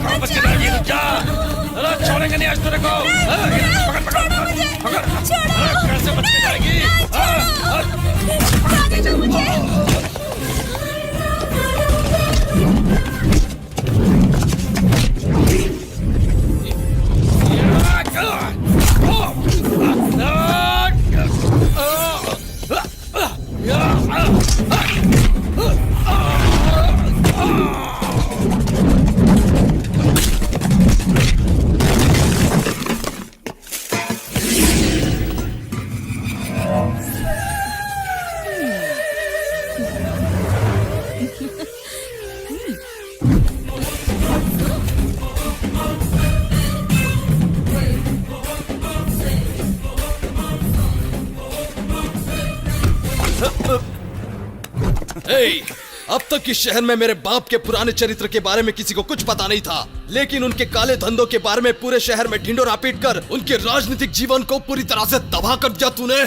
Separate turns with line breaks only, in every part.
वापस चला ये जा। अरे छोड़ेंगे नहीं आज तेरे को। पकड़ पकड़ पकड़। कैसे बच के जाएगी?
अब तक इस शहर में मेरे बाप के पुराने चरित्र के बारे में किसी को कुछ पता नहीं था, लेकिन उनके काले धंधों के बारे में पूरे शहर में ढिंडोरा पीटकर उनके राजनीतिक जीवन को पूरी तरह से तबाह कर दिया तूने।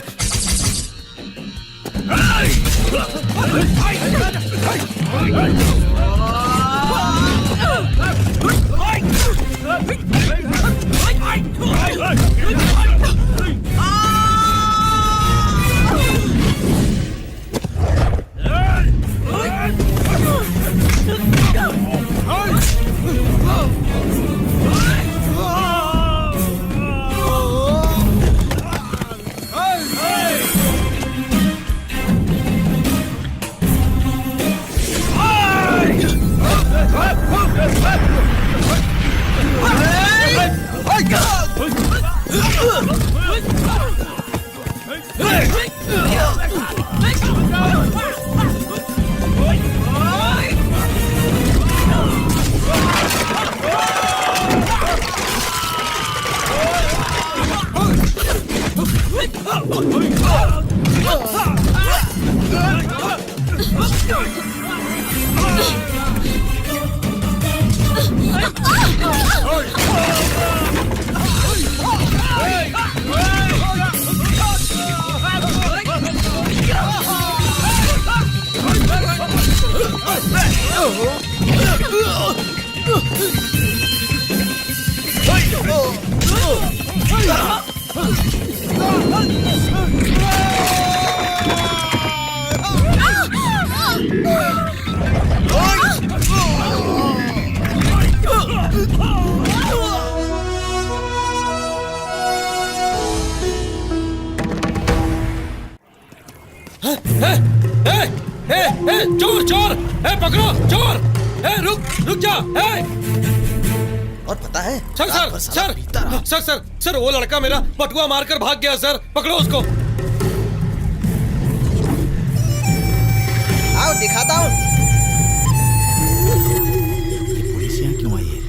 चोर चोर, पकड़ो चोर, रुक जा।
और पता है
sir sir sir sir sir sir वो लड़का मेरा पटुआ मारकर भाग गया सर, पकड़ो उसको।
आओ दिखाता हूँ।
पुलिस यहाँ क्यों आई है?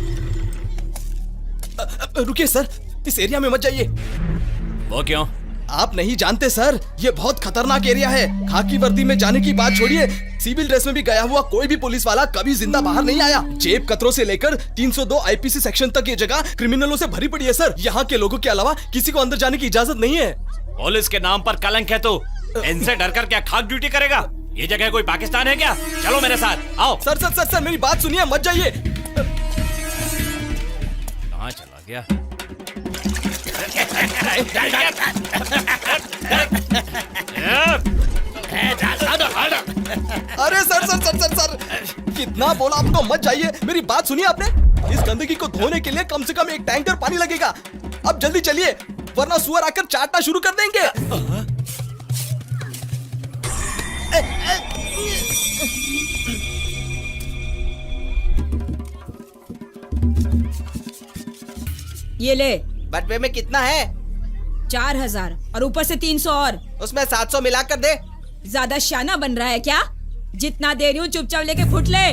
रुकिए सर, इस एरिया में मत जाइए।
वो क्यों?
आप नहीं जानते सर, ये बहुत खतरनाक एरिया है। खाकी वर्दी में जाने की बात छोड़िए, सिविल ड्रेस में भी गया हुआ कोई भी पुलिस वाला कभी जिंदा बाहर नहीं आया। जेब कतरों से लेकर 302 आईपीसी सेक्शन तक ये जगह क्रिमिनलों से भरी पड़ी है सर। यहाँ के लोगों के अलावा किसी को अंदर जाने की इजाजत नहीं है।
पुलिस के नाम पर कलंक है तो इनसे डरकर क्या खाक ड्यूटी करेगा? ये जगह कोई पाकिस्तान है क्या? चलो मेरे साथ आओ।
सर सर सर सर मेरी बात सुनिए, मत जाइए।
कहाँ चला गया?
अरे sir sir sir sir sir कितना बोला आपको मत जाइए, मेरी बात सुनिए आपने। इस गंदगी को धोने के लिए कम से कम एक टैंकर पानी लगेगा। अब जल्दी चलिए, वरना सुअर आकर चाटना शुरू कर देंगे।
ये ले।
बटवे में कितना है?
4000 और ऊपर से 300 और।
उसमें 700 मिलाकर दे।
ज्यादा शाना बन रहा है क्या? जितना दे रही हूँ चुपचाप लेके फुट ले।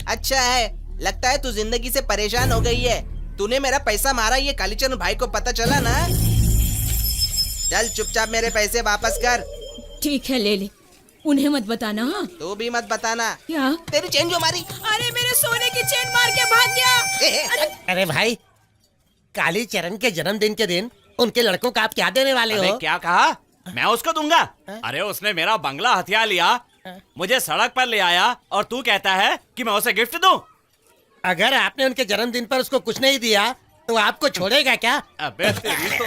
अच्छा है, लगता है तू जिंदगी से परेशान हो गई है। तूने मेरा पैसा मारा, ये कालीचंद भाई को पता चला ना? चल चुपचाप मेरे पैसे वापस कर।
ठीक है ले ले, उन्हें मत बताना। हाँ
तू भी मत बताना।
क्या?
तेरी चेन जो मारी।
अरे मेरे सोने की चेन मार के भाग गया।
अरे भाई, कालीचरण के जन्मदिन के दिन उनके लड़कों का आप क्या देने वाले हो?
क्या कहा? मैं उसको दूंगा? अरे उसने मेरा बंगला हथिया लिया, मुझे सड़क पर ले आया और तू कहता है कि मैं उसे गिफ्ट दूं?
अगर आपने उनके जन्मदिन पर उसको कुछ नहीं दिया तो आपको छोड़ेगा क्या?
अबे तेरी तो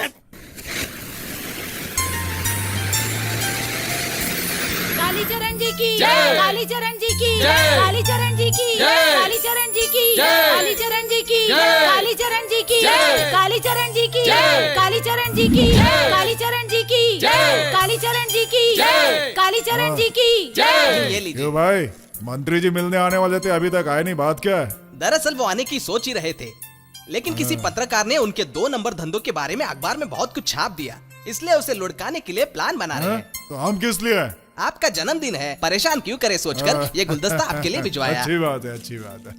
कालीचरण जी की कालीचरण जी की कालीचरण जी की कालीचरण जी की कालीचरण जी की कालीचरण जी की कालीचरण जी की कालीचरण जी की कालीचरण जी की कालीचरण जी की कालीचरण जी की
ये लीजिए।
क्यों भाई, मंत्री जी मिलने आने वाले थे, अभी तक आए नहीं, बात क्या है?
दरअसल वो आने की सोच ही रहे थे, लेकिन किसी पत्रकार ने उनके 2 नंबर धंधों के बारे में अखबार में बहुत कुछ छाप दिया, इसलिए उसे लुढ़काने के लिए प्लान बना रहे हैं।
तो हम किस लिए हैं?
आपका जन्मदिन है, परेशान क्यों करे सोचकर ये गुलदस्ता आपके लिए भिजवाया।
अच्छी बात है, अच्छी बात है।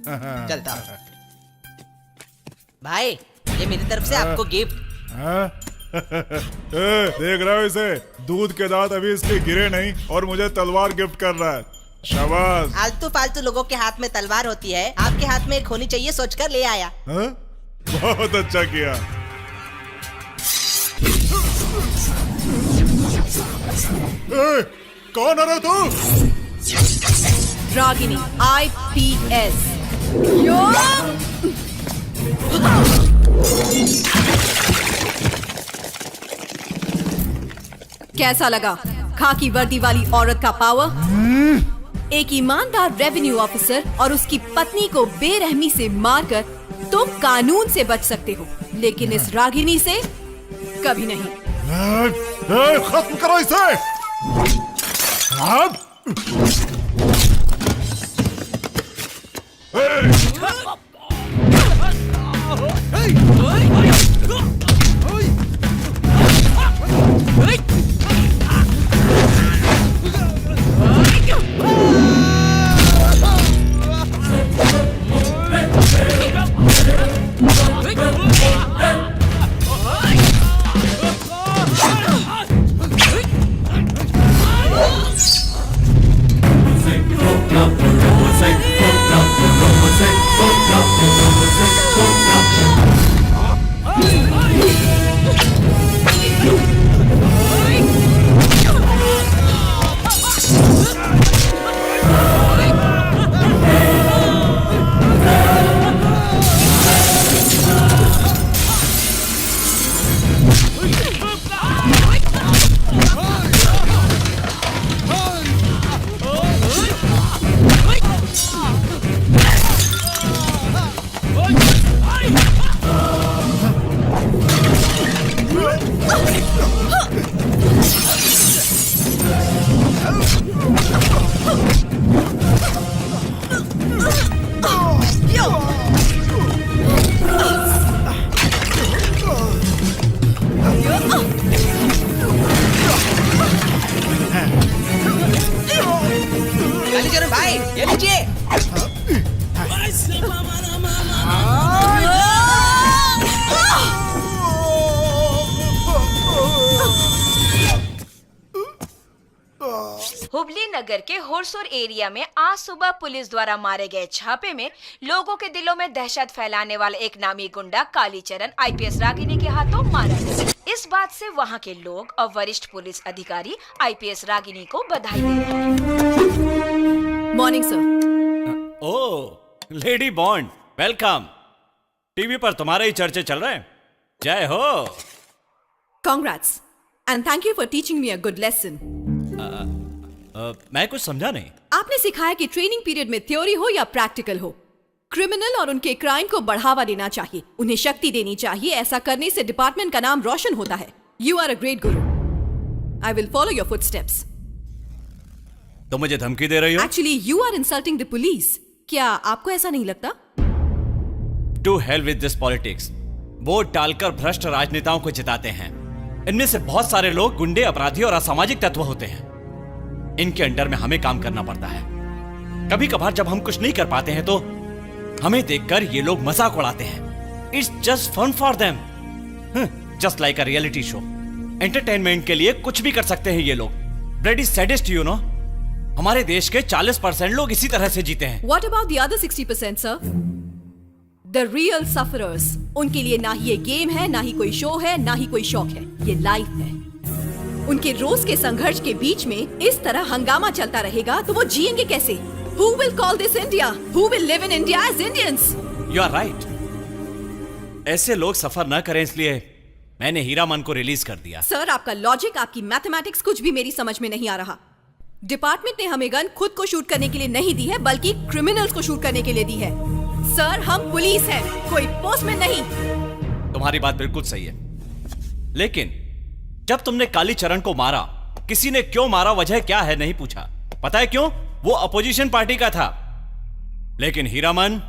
चलता हूं।
भाई ये मेरी तरफ से आपको गिफ्ट।
हाँ? देख रहा हो इसे, दूध के दांत अभी इसके गिरे नहीं और मुझे तलवार गिफ्ट कर रहा है। शाबाश।
आलतू फालतू लोगों के हाथ में तलवार होती है, आपके हाथ में एक होनी चाहिए सोचकर ले आया।
हाँ? बहुत अच्छा किया। कौन है रे तू?
रागिनी IPS। कैसा लगा खाकी वर्दी वाली औरत का पावर? एक ईमानदार रेवेन्यू ऑफिसर और उसकी पत्नी को बेरहमी से मारकर तुम कानून से बच सकते हो, लेकिन इस रागिनी से कभी नहीं।
खत्म करो इसे।
कालीचरण भाई ये लीजिए।
हुबली नगर के होरसोर एरिया में आज सुबह पुलिस द्वारा मारे गए छापे में लोगों के दिलों में दहशत फैलाने वाला एक नामी गुंडा कालीचरण IPS रागिनी के हाथों मारा गया। इस बात से वहां के लोग और वरिष्ठ पुलिस अधिकारी IPS रागिनी को बधाई दे रहे हैं।
Morning sir.
Oh lady Bond, welcome. TV पर तुम्हारे ही चर्चे चल रहे हैं। जय हो।
Congrats and thank you for teaching me a good lesson.
मैं कुछ समझा नहीं।
आपने सिखाया कि ट्रेनिंग पीरियड में थ्योरी हो या प्रैक्टिकल हो, क्रिमिनल और उनके क्राइम को बढ़ावा देना चाहिए, उन्हें शक्ति देनी चाहिए। ऐसा करने से डिपार्टमेंट का नाम रोशन होता है। You are a great guru. I will follow your footsteps.
तो मुझे धमकी दे रही हो?
Actually you are insulting the police. क्या आपको ऐसा नहीं लगता?
To hell with this politics. Vote डालकर भ्रष्ट राजनेताओं को जिताते हैं। इनमें से बहुत सारे लोग गुंडे, अपराधी और असामाजिक तत्व होते हैं। इनके अंडर में हमें काम करना पड़ता है। कभी कभार जब हम कुछ नहीं कर पाते हैं तो हमें देखकर ये लोग मजाक उड़ाते हैं। It's just fun for them, just like a reality show. Entertainment के लिए कुछ भी कर सकते हैं ये लोग। Bloody sadist, you know. हमारे देश के 40% लोग इसी तरह से जीते हैं।
What about the other 60%, sir? The real sufferers. उनके लिए ना ही ये गेम है, ना ही कोई शो है, ना ही कोई शौक है, ये लाइफ है। उनके रोज के संघर्ष के बीच में इस तरह हंगामा चलता रहेगा तो वो जिएंगे कैसे? Who will call this India? Who will live in India as Indians?
You are right. ऐसे लोग सफर न करें इसलिए मैंने हीरामन को रिलीज कर दिया।
सर, आपका लॉजिक, आपकी मैथमेटिक्स कुछ भी मेरी समझ में नहीं आ रहा। डिपार्टमेंट ने हमें गन खुद को शूट करने के लिए नहीं दी है, बल्कि क्रिमिनल्स को शूट करने के लिए दी है। सर, हम पुलिस हैं, कोई पोस्टमैन नहीं।
तुम्हारी बात बिल्कुल सही है, लेकिन जब तुमने कालीचरण को मारा, किसी ने क्यों मारा, वजह क्या है, नहीं पूछा। पता है क्यों? वो अपोजिशन पार्टी का था। लेकिन हीरामन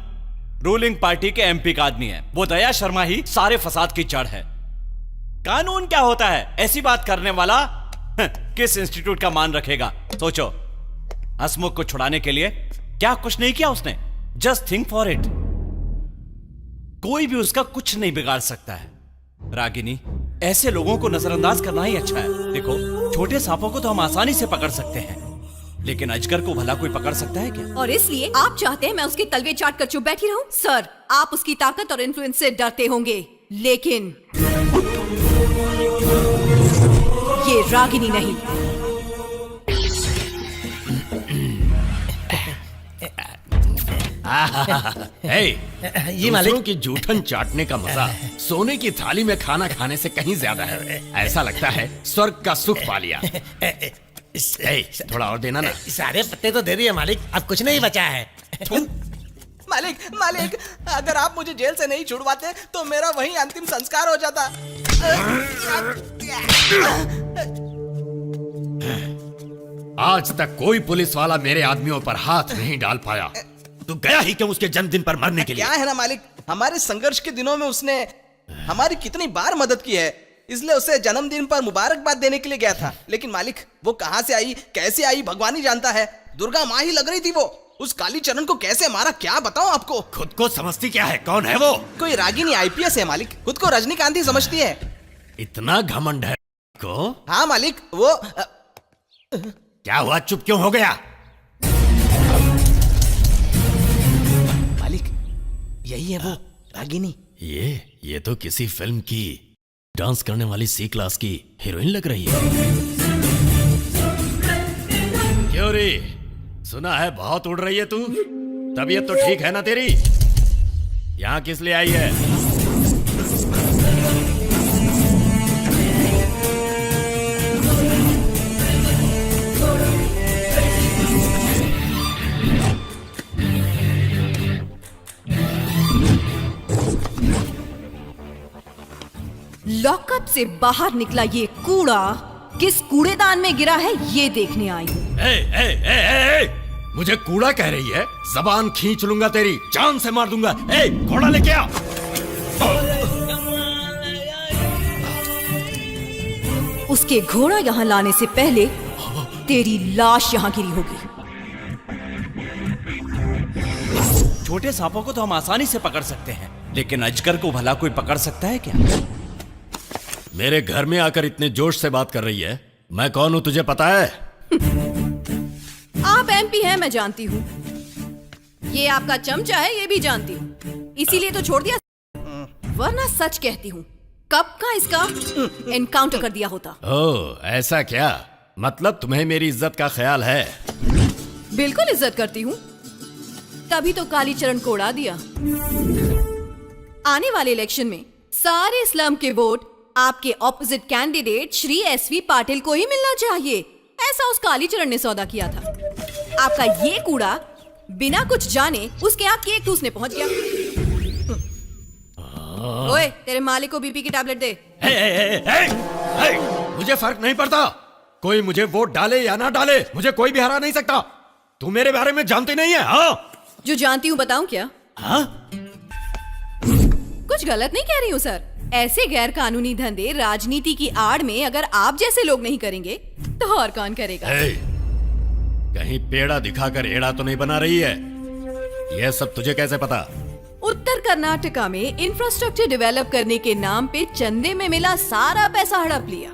रूलिंग पार्टी के एमपी का आदमी है। वो दया शर्मा ही सारे फसाद की जड़ है। कानून क्या होता है? ऐसी बात करने वाला किस इंस्टीट्यूट का मान रखेगा? सोचो, हसमुख को छुड़ाने के लिए क्या कुछ नहीं किया उसने। Just think for it. कोई भी उसका कुछ नहीं बिगाड़ सकता है। रागिनी, ऐसे लोगों को नजरअंदाज करना ही अच्छा है। देखो, छोटे सांपों को तो हम आसानी से पकड़ सकते हैं, लेकिन अजगर को भला कोई पकड़ सकता है क्या?
और इसलिए आप चाहते हैं मैं उसके तलवे चाट कर चुप बैठी रहूं? सर, आप उसकी ताकत और इन्फ्लुएंस से डरते होंगे, लेकिन ये रागिनी नहीं।
जी मालिक।
दूसरों की जूठन चाटने का मजा सोने की थाली में खाना खाने से कहीं ज्यादा है। ऐसा लगता है स्वर्ग का सुख पा लिया। थोड़ा और देना ना।
सारे पत्ते तो दे दिए मालिक, अब कुछ नहीं बचा है।
मालिक, मालिक, अगर आप मुझे जेल से नहीं छुड़वाते तो मेरा वहीं अंतिम संस्कार हो जाता।
आज तक कोई पुलिस वाला मेरे आदमियों पर हाथ नहीं डाल पाया। तू गया ही क्यों उसके जन्मदिन पर मरने के लिए?
क्या है ना मालिक, हमारे संघर्ष के दिनों में उसने हमारी कितनी बार मदद की है, इसलिए उसे जन्मदिन पर मुबारकबाद देने के लिए गया था। लेकिन मालिक, वो कहां से आई, कैसे आई, भगवान ही जानता है। दुर्गा माँ ही लग रही थी वो। उस कालीचरण को कैसे मारा, क्या बताऊं आपको।
खुद को समझती क्या है? कौन है वो?
कोई रागिनी आईपीएस है मालिक, खुद को रजनीकांत ही समझती है।
इतना घमंड है को?
हाँ मालिक, वो
क्या हुआ, चुप क्यों हो गया?
मालिक, यही है वो रागिनी।
ये तो किसी फिल्म की डांस करने वाली सी क्लास की हीरोइन लग रही है। क्यों रे, सुना है बहुत उड़ रही है तू? तबीयत तो ठीक है ना तेरी? यहाँ किस लिए आई है?
लॉकअप से बाहर निकला ये कूड़ा किस कूड़ेदान में गिरा है, ये देखने आई हूँ।
ए, मुझे कूड़ा कह रही है? जबान खींच लूंगा तेरी, जान से मार दूंगा। ए, घोड़ा लेके आ।
उसके घोड़ा यहाँ लाने से पहले तेरी लाश यहाँ गिरी होगी।
छोटे सांपों को तो हम आसानी से पकड़ सकते हैं, लेकिन अजगर को भला कोई पकड़ सकता है क्या?
मेरे घर में आकर इतने जोश से बात कर रही है। मैं कौन हूं तुझे पता है?
आप एमपी हैं, मैं जानती हूँ। ये आपका चमचा है, ये भी जानती हूँ। इसीलिए तो छोड़ दिया, वरना सच कहती हूँ कब का इसका एनकाउंटर कर दिया होता।
ओह, ऐसा क्या? मतलब तुम्हें मेरी इज्जत का ख्याल है?
बिल्कुल इज्जत करती हूँ, तभी तो कालीचरण को उड़ा दिया। आने वाले इलेक्शन में सारे स्लम के वोट आपके opposite candidate Shri S V Patil को ही मिलना चाहिए, ऐसा उस कालीचरण ने सौदा किया था। आपका ये कूड़ा बिना कुछ जाने उसके यहाँ केक ठूसने पहुंच गया। ओए, तेरे मालिक को बीपी की टैबलेट दे।
मुझे फर्क नहीं पड़ता, कोई मुझे वोट डाले या ना डाले, मुझे कोई भी हरा नहीं सकता। तू मेरे बारे में जानती नहीं है? हाँ,
जो जानती हूँ बताऊं क्या?
हाँ?
कुछ गलत नहीं कह रही हूँ सर। ऐसे गैर कानूनी धंधे राजनीति की आड़ में अगर आप जैसे लोग नहीं करेंगे तो और कौन करेगा?
कहीं पेड़ा दिखाकर एड़ा तो नहीं बना रही है? यह सब तुझे कैसे पता?
उत्तर कर्नाटका में इंफ्रास्ट्रक्चर डेवलप करने के नाम पे चंदे में मिला सारा पैसा हड़प लिया।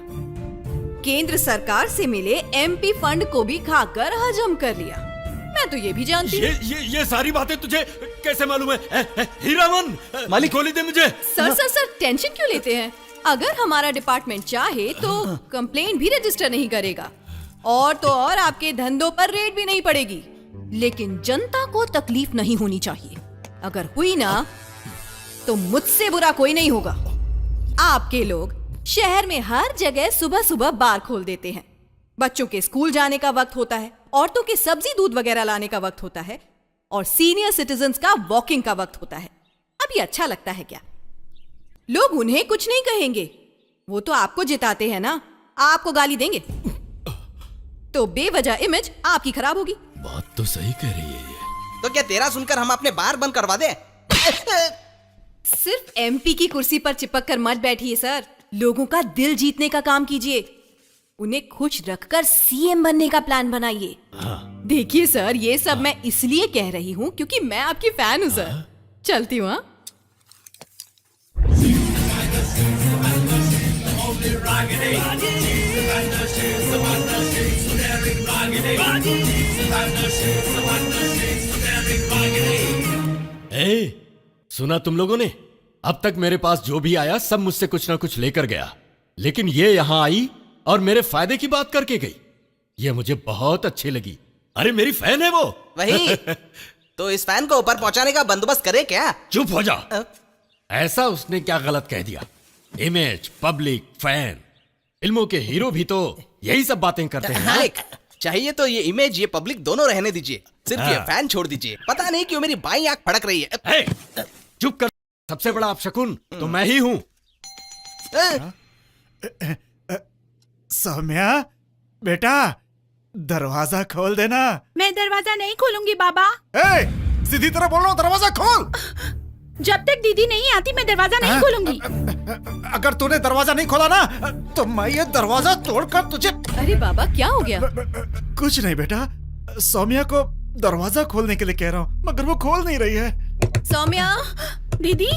केंद्र सरकार से मिले एमपी फंड को भी खाकर हजम कर लिया। मैं तो ये भी जानती हूँ।
ये सारी बातें तुझे कैसे मालूम है? हीरामन,
मालिक,
गोली दे मुझे।
सर टेंशन क्यों लेते हैं? अगर हमारा डिपार्टमेंट चाहे तो कंप्लेंट भी रजिस्टर नहीं करेगा, और तो और आपके धंधों पर रेड भी नहीं पड़ेगी, लेकिन जनता को तकलीफ नहीं होनी चाहिए। अगर हुई ना तो मुझसे बुरा कोई नहीं होगा। आपके लोग शहर में हर जगह सुबह सुबह बार खोल देते हैं। बच्चों के स्कूल जाने का वक्त होता है, औरतों के सब्जी दूध वगैरह लाने का वक्त होता है, और सीनियर सिटीजन्स का वॉकिंग का वक्त होता है। अब ये अच्छा लगता है क्या? लोग उन्हें कुछ नहीं कहेंगे, वो तो आपको जिताते हैं ना, आपको गाली देंगे तो बेवजह इमेज आपकी खराब होगी।
बात तो सही कह रही है ये।
तो क्या तेरा सुनकर हम अपने बार बंद करवा दें?
सिर्फ एमपी की कुर्सी पर चिपक कर मत बैठिए सर, लोगों का दिल जीतने का काम कीजिए। उन्हें खुश रखकर सीएम बनने का प्लान बनाइए। देखिए सर, ये सब मैं इसलिए कह रही हूँ क्योंकि मैं आपकी फैन हूँ सर। चलती हूँ। हाँ?
ए, सुना तुम लोगों ने? अब तक मेरे पास जो भी आया सब मुझसे कुछ ना कुछ लेकर गया, लेकिन ये यहां आई और मेरे फायदे की बात करके गई। ये मुझे बहुत अच्छी लगी। अरे मेरी फैन है वो।
वही तो इस फैन को ऊपर पहुंचाने का बंदोबस्त करे क्या?
चुप हो जा। ऐसा उसने क्या गलत कह दिया? इमेज, पब्लिक, फैन, फिल्मों के हीरो भी तो यही सब बातें करते हैं।
मालिक, चाहिए तो ये इमेज, ये पब्लिक दोनों रहने दीजिए, सिर्फ ये फैन छोड़ दीजिए। पता नहीं क्यों मेरी बाईं आंख फड़क रही है।
चुप कर। सबसे बड़ा अपशकुन तो मैं ही हूं।
सौम्या बेटा, दरवाजा खोल देना।
मैं दरवाजा नहीं खोलूंगी बाबा।
सीधी तरह बोल रहा हूँ, दरवाजा खोल।
जब तक दीदी नहीं आती मैं दरवाजा नहीं खोलूंगी।
अगर तूने दरवाजा नहीं खोला ना तो मैं ये दरवाजा तोड़कर तुझे।
अरे बाबा, क्या हो गया?
कुछ नहीं बेटा, सौम्या को दरवाजा खोलने के लिए कह रहा हूँ मगर वो खोल नहीं रही है।
सौम्या।
दीदी,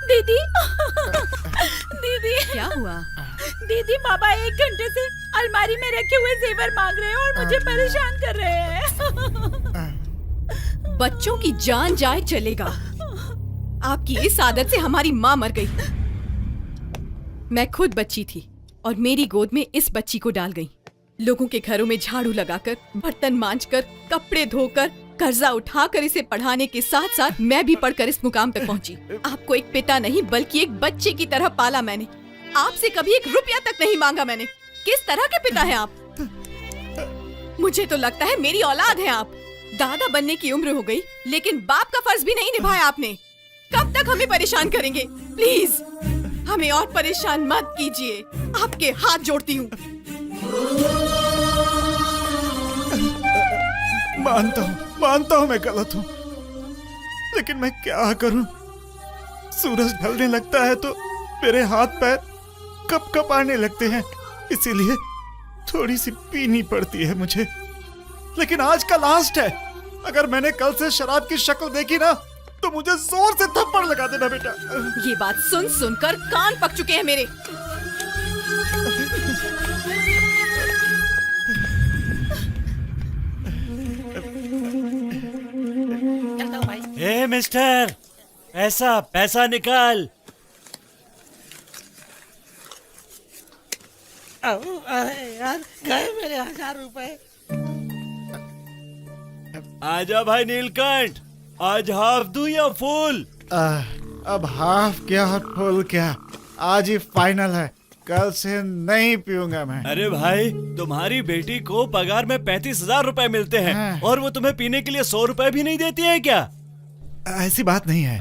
दीदी, दीदी,
क्या हुआ?
दीदी, बाबा 1 घंटे से अलमारी में रखे हुए जेवर मांग रहे हैं और मुझे परेशान कर रहे हैं।
बच्चों की जान जाए चलेगा। आपकी इस आदत से हमारी माँ मर गई। मैं खुद बच्ची थी और मेरी गोद में इस बच्ची को डाल गई। लोगों के घरों में झाड़ू लगाकर, बर्तन मांजकर, कपड़े धोकर, कर्जा उठाकर इसे पढ़ाने के साथ साथ मैं भी पढ़कर इस मुकाम तक पहुंची। आपको एक पिता नहीं बल्कि एक बच्चे की तरह पाला मैंने। आपसे कभी 1 रुपया तक नहीं मांगा मैंने। किस तरह के पिता हैं आप? मुझे तो लगता है मेरी औलाद है आप। दादा बनने की उम्र हो गई लेकिन बाप का फर्ज भी नहीं निभाया आपने। कब तक हमें परेशान करेंगे? प्लीज हमें और परेशान मत कीजिए, आपके हाथ जोड़ती हूँ।
मानता हूँ मैं गलत हूँ, लेकिन मैं क्या करूँ? सूरज ढलने लगता है तो मेरे हाथ पैर कपकपाने लगते हैं, इसीलिए थोड़ी सी पीनी पड़ती है मुझे। लेकिन आज का लास्ट है। अगर मैंने कल से शराब की शक्ल देखी ना तो मुझे जोर से थप्पड़ लगा देना बेटा।
ये बात सुन सुनकर कान पक चुके हैं मेरे।
ए मिस्टर, ऐसा पैसा निकाल।
अरे यार, गए मेरे 1000 रुपए।
आजा भाई नीलकंठ, आज हाफ दूं या फुल?
अब हाफ क्या और फुल क्या, आज ही फाइनल है। कल से नहीं पीऊंगा मैं।
अरे भाई, तुम्हारी बेटी को पगार में 35,000 रुपए मिलते हैं और वो तुम्हें पीने के लिए 100 रुपए भी नहीं देती है क्या?
ऐसी बात नहीं है।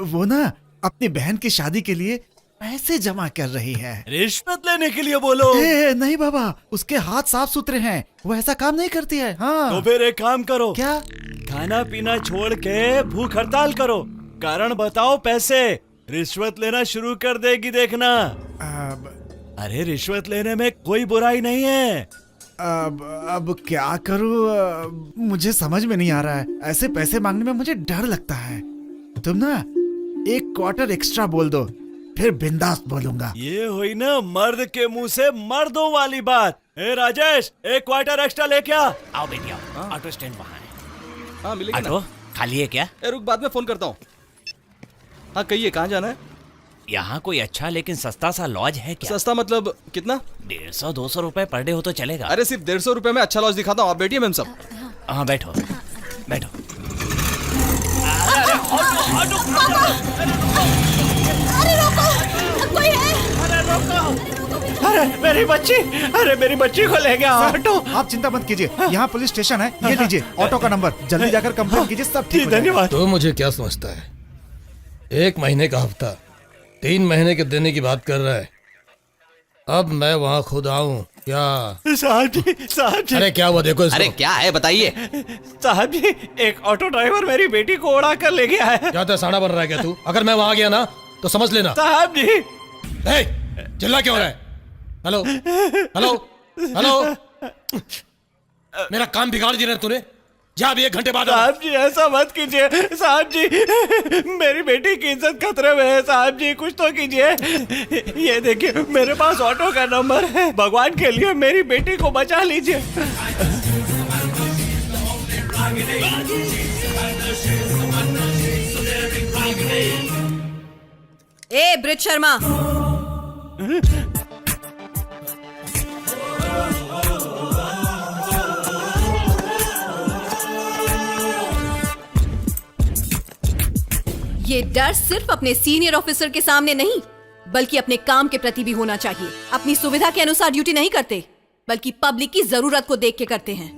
वो ना अपनी बहन की शादी के लिए पैसे जमा कर रही है।
रिश्वत लेने के लिए बोलो।
नहीं बाबा, उसके हाथ साफ सुथरे हैं, वो ऐसा काम नहीं करती है। हाँ।
तो फिर एक काम करो।
क्या?
खाना पीना छोड़ के भूख हड़ताल करो। कारण बताओ, पैसे रिश्वत लेना शुरू कर देगी, देखना। अरे रिश्वत लेने में कोई बुराई नहीं है।
अब क्या करूँ, मुझे समझ में नहीं आ रहा है। ऐसे पैसे मांगने में मुझे डर लगता है। तुम ना 1 क्वार्टर एक्स्ट्रा बोल दो, फिर बिंदास बोलूंगा।
ये हुई ना मर्द के मुंह से मर्दों वाली बात। ए राजेश, 1 क्वार्टर एक्स्ट्रा लेके आ।
आओ बेटी आओ, ऑटो स्टैंड वहाँ है।
हाँ मिलेगा ना?
ऑटो खाली है क्या?
रुक, बाद में फोन करता हूँ। हाँ कहिए, कहाँ जाना है?
यहाँ कोई अच्छा लेकिन सस्ता सा लॉज है क्या?
सस्ता मतलब कितना?
150-200 रुपए पर डे हो तो चलेगा।
अरे सिर्फ 150 रुपए में अच्छा लॉज दिखाता हूँ, आप बैठिए मैम साहब।
हाँ बैठो बैठो।
अरे रोको, कोई है?
अरे मेरी बच्ची, अरे मेरी बच्ची को ले गया ऑटो। आप चिंता मत कीजिए, यहाँ पुलिस स्टेशन है, ये लीजिए ऑटो का नंबर, जल्दी जाकर कंप्लेन कीजिए, सब ठीक हो जाएगा।
धन्यवाद।
तो मुझे क्या समझता है? 1 महीने का हफ्ता 3 महीने के देने की बात कर रहा है। अब मैं वहाँ खुद आऊँ क्या?
साहब जी।
अरे क्या हुआ, देखो इसको।
अरे क्या है बताइए।
साहब जी, एक ऑटो ड्राइवर मेरी बेटी को उड़ा कर ले गया है।
क्या साड़ा बन रहा है क्या तू? अगर मैं वहाँ गया ना तो समझ लेना।
साहब जी।
हे, चिल्ला क्यों रहा है? हेलो हेलो हेलो, मेरा काम बिगाड़ दिया तूने। जा अभी 1 घंटे बाद।
साहब जी ऐसा मत कीजिए साहब जी, मेरी बेटी की इज्जत खतरे में है साहब जी, कुछ तो कीजिए। ये देखिए मेरे पास ऑटो का नंबर है, भगवान के लिए मेरी बेटी को बचा लीजिए।
ए ब्रिज शर्मा, ये डर सिर्फ अपने सीनियर ऑफिसर के सामने नहीं, बल्कि अपने काम के प्रति भी होना चाहिए। अपनी सुविधा के अनुसार ड्यूटी नहीं करते, बल्कि पब्लिक की जरूरत को देख के करते हैं।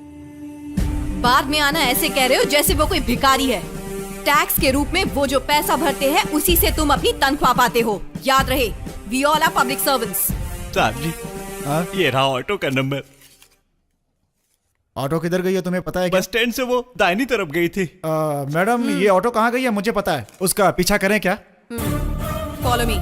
बाद में आना ऐसे कह रहे हो जैसे वो कोई भिखारी है। टैक्स के रूप में वो जो पैसा भरते हैं उसी से तुम अपनी तनख्वाह पाते हो। याद रहे, we all are public servants.
साहब जी, ये रहा ऑटो का नंबर।
ऑटो किधर गई है तुम्हें पता है क्या?
बस स्टैंड से वो दाहिनी तरफ गई थी।
मैडम ये ऑटो कहाँ गई है मुझे पता है, उसका पीछा करें क्या?
Follow me.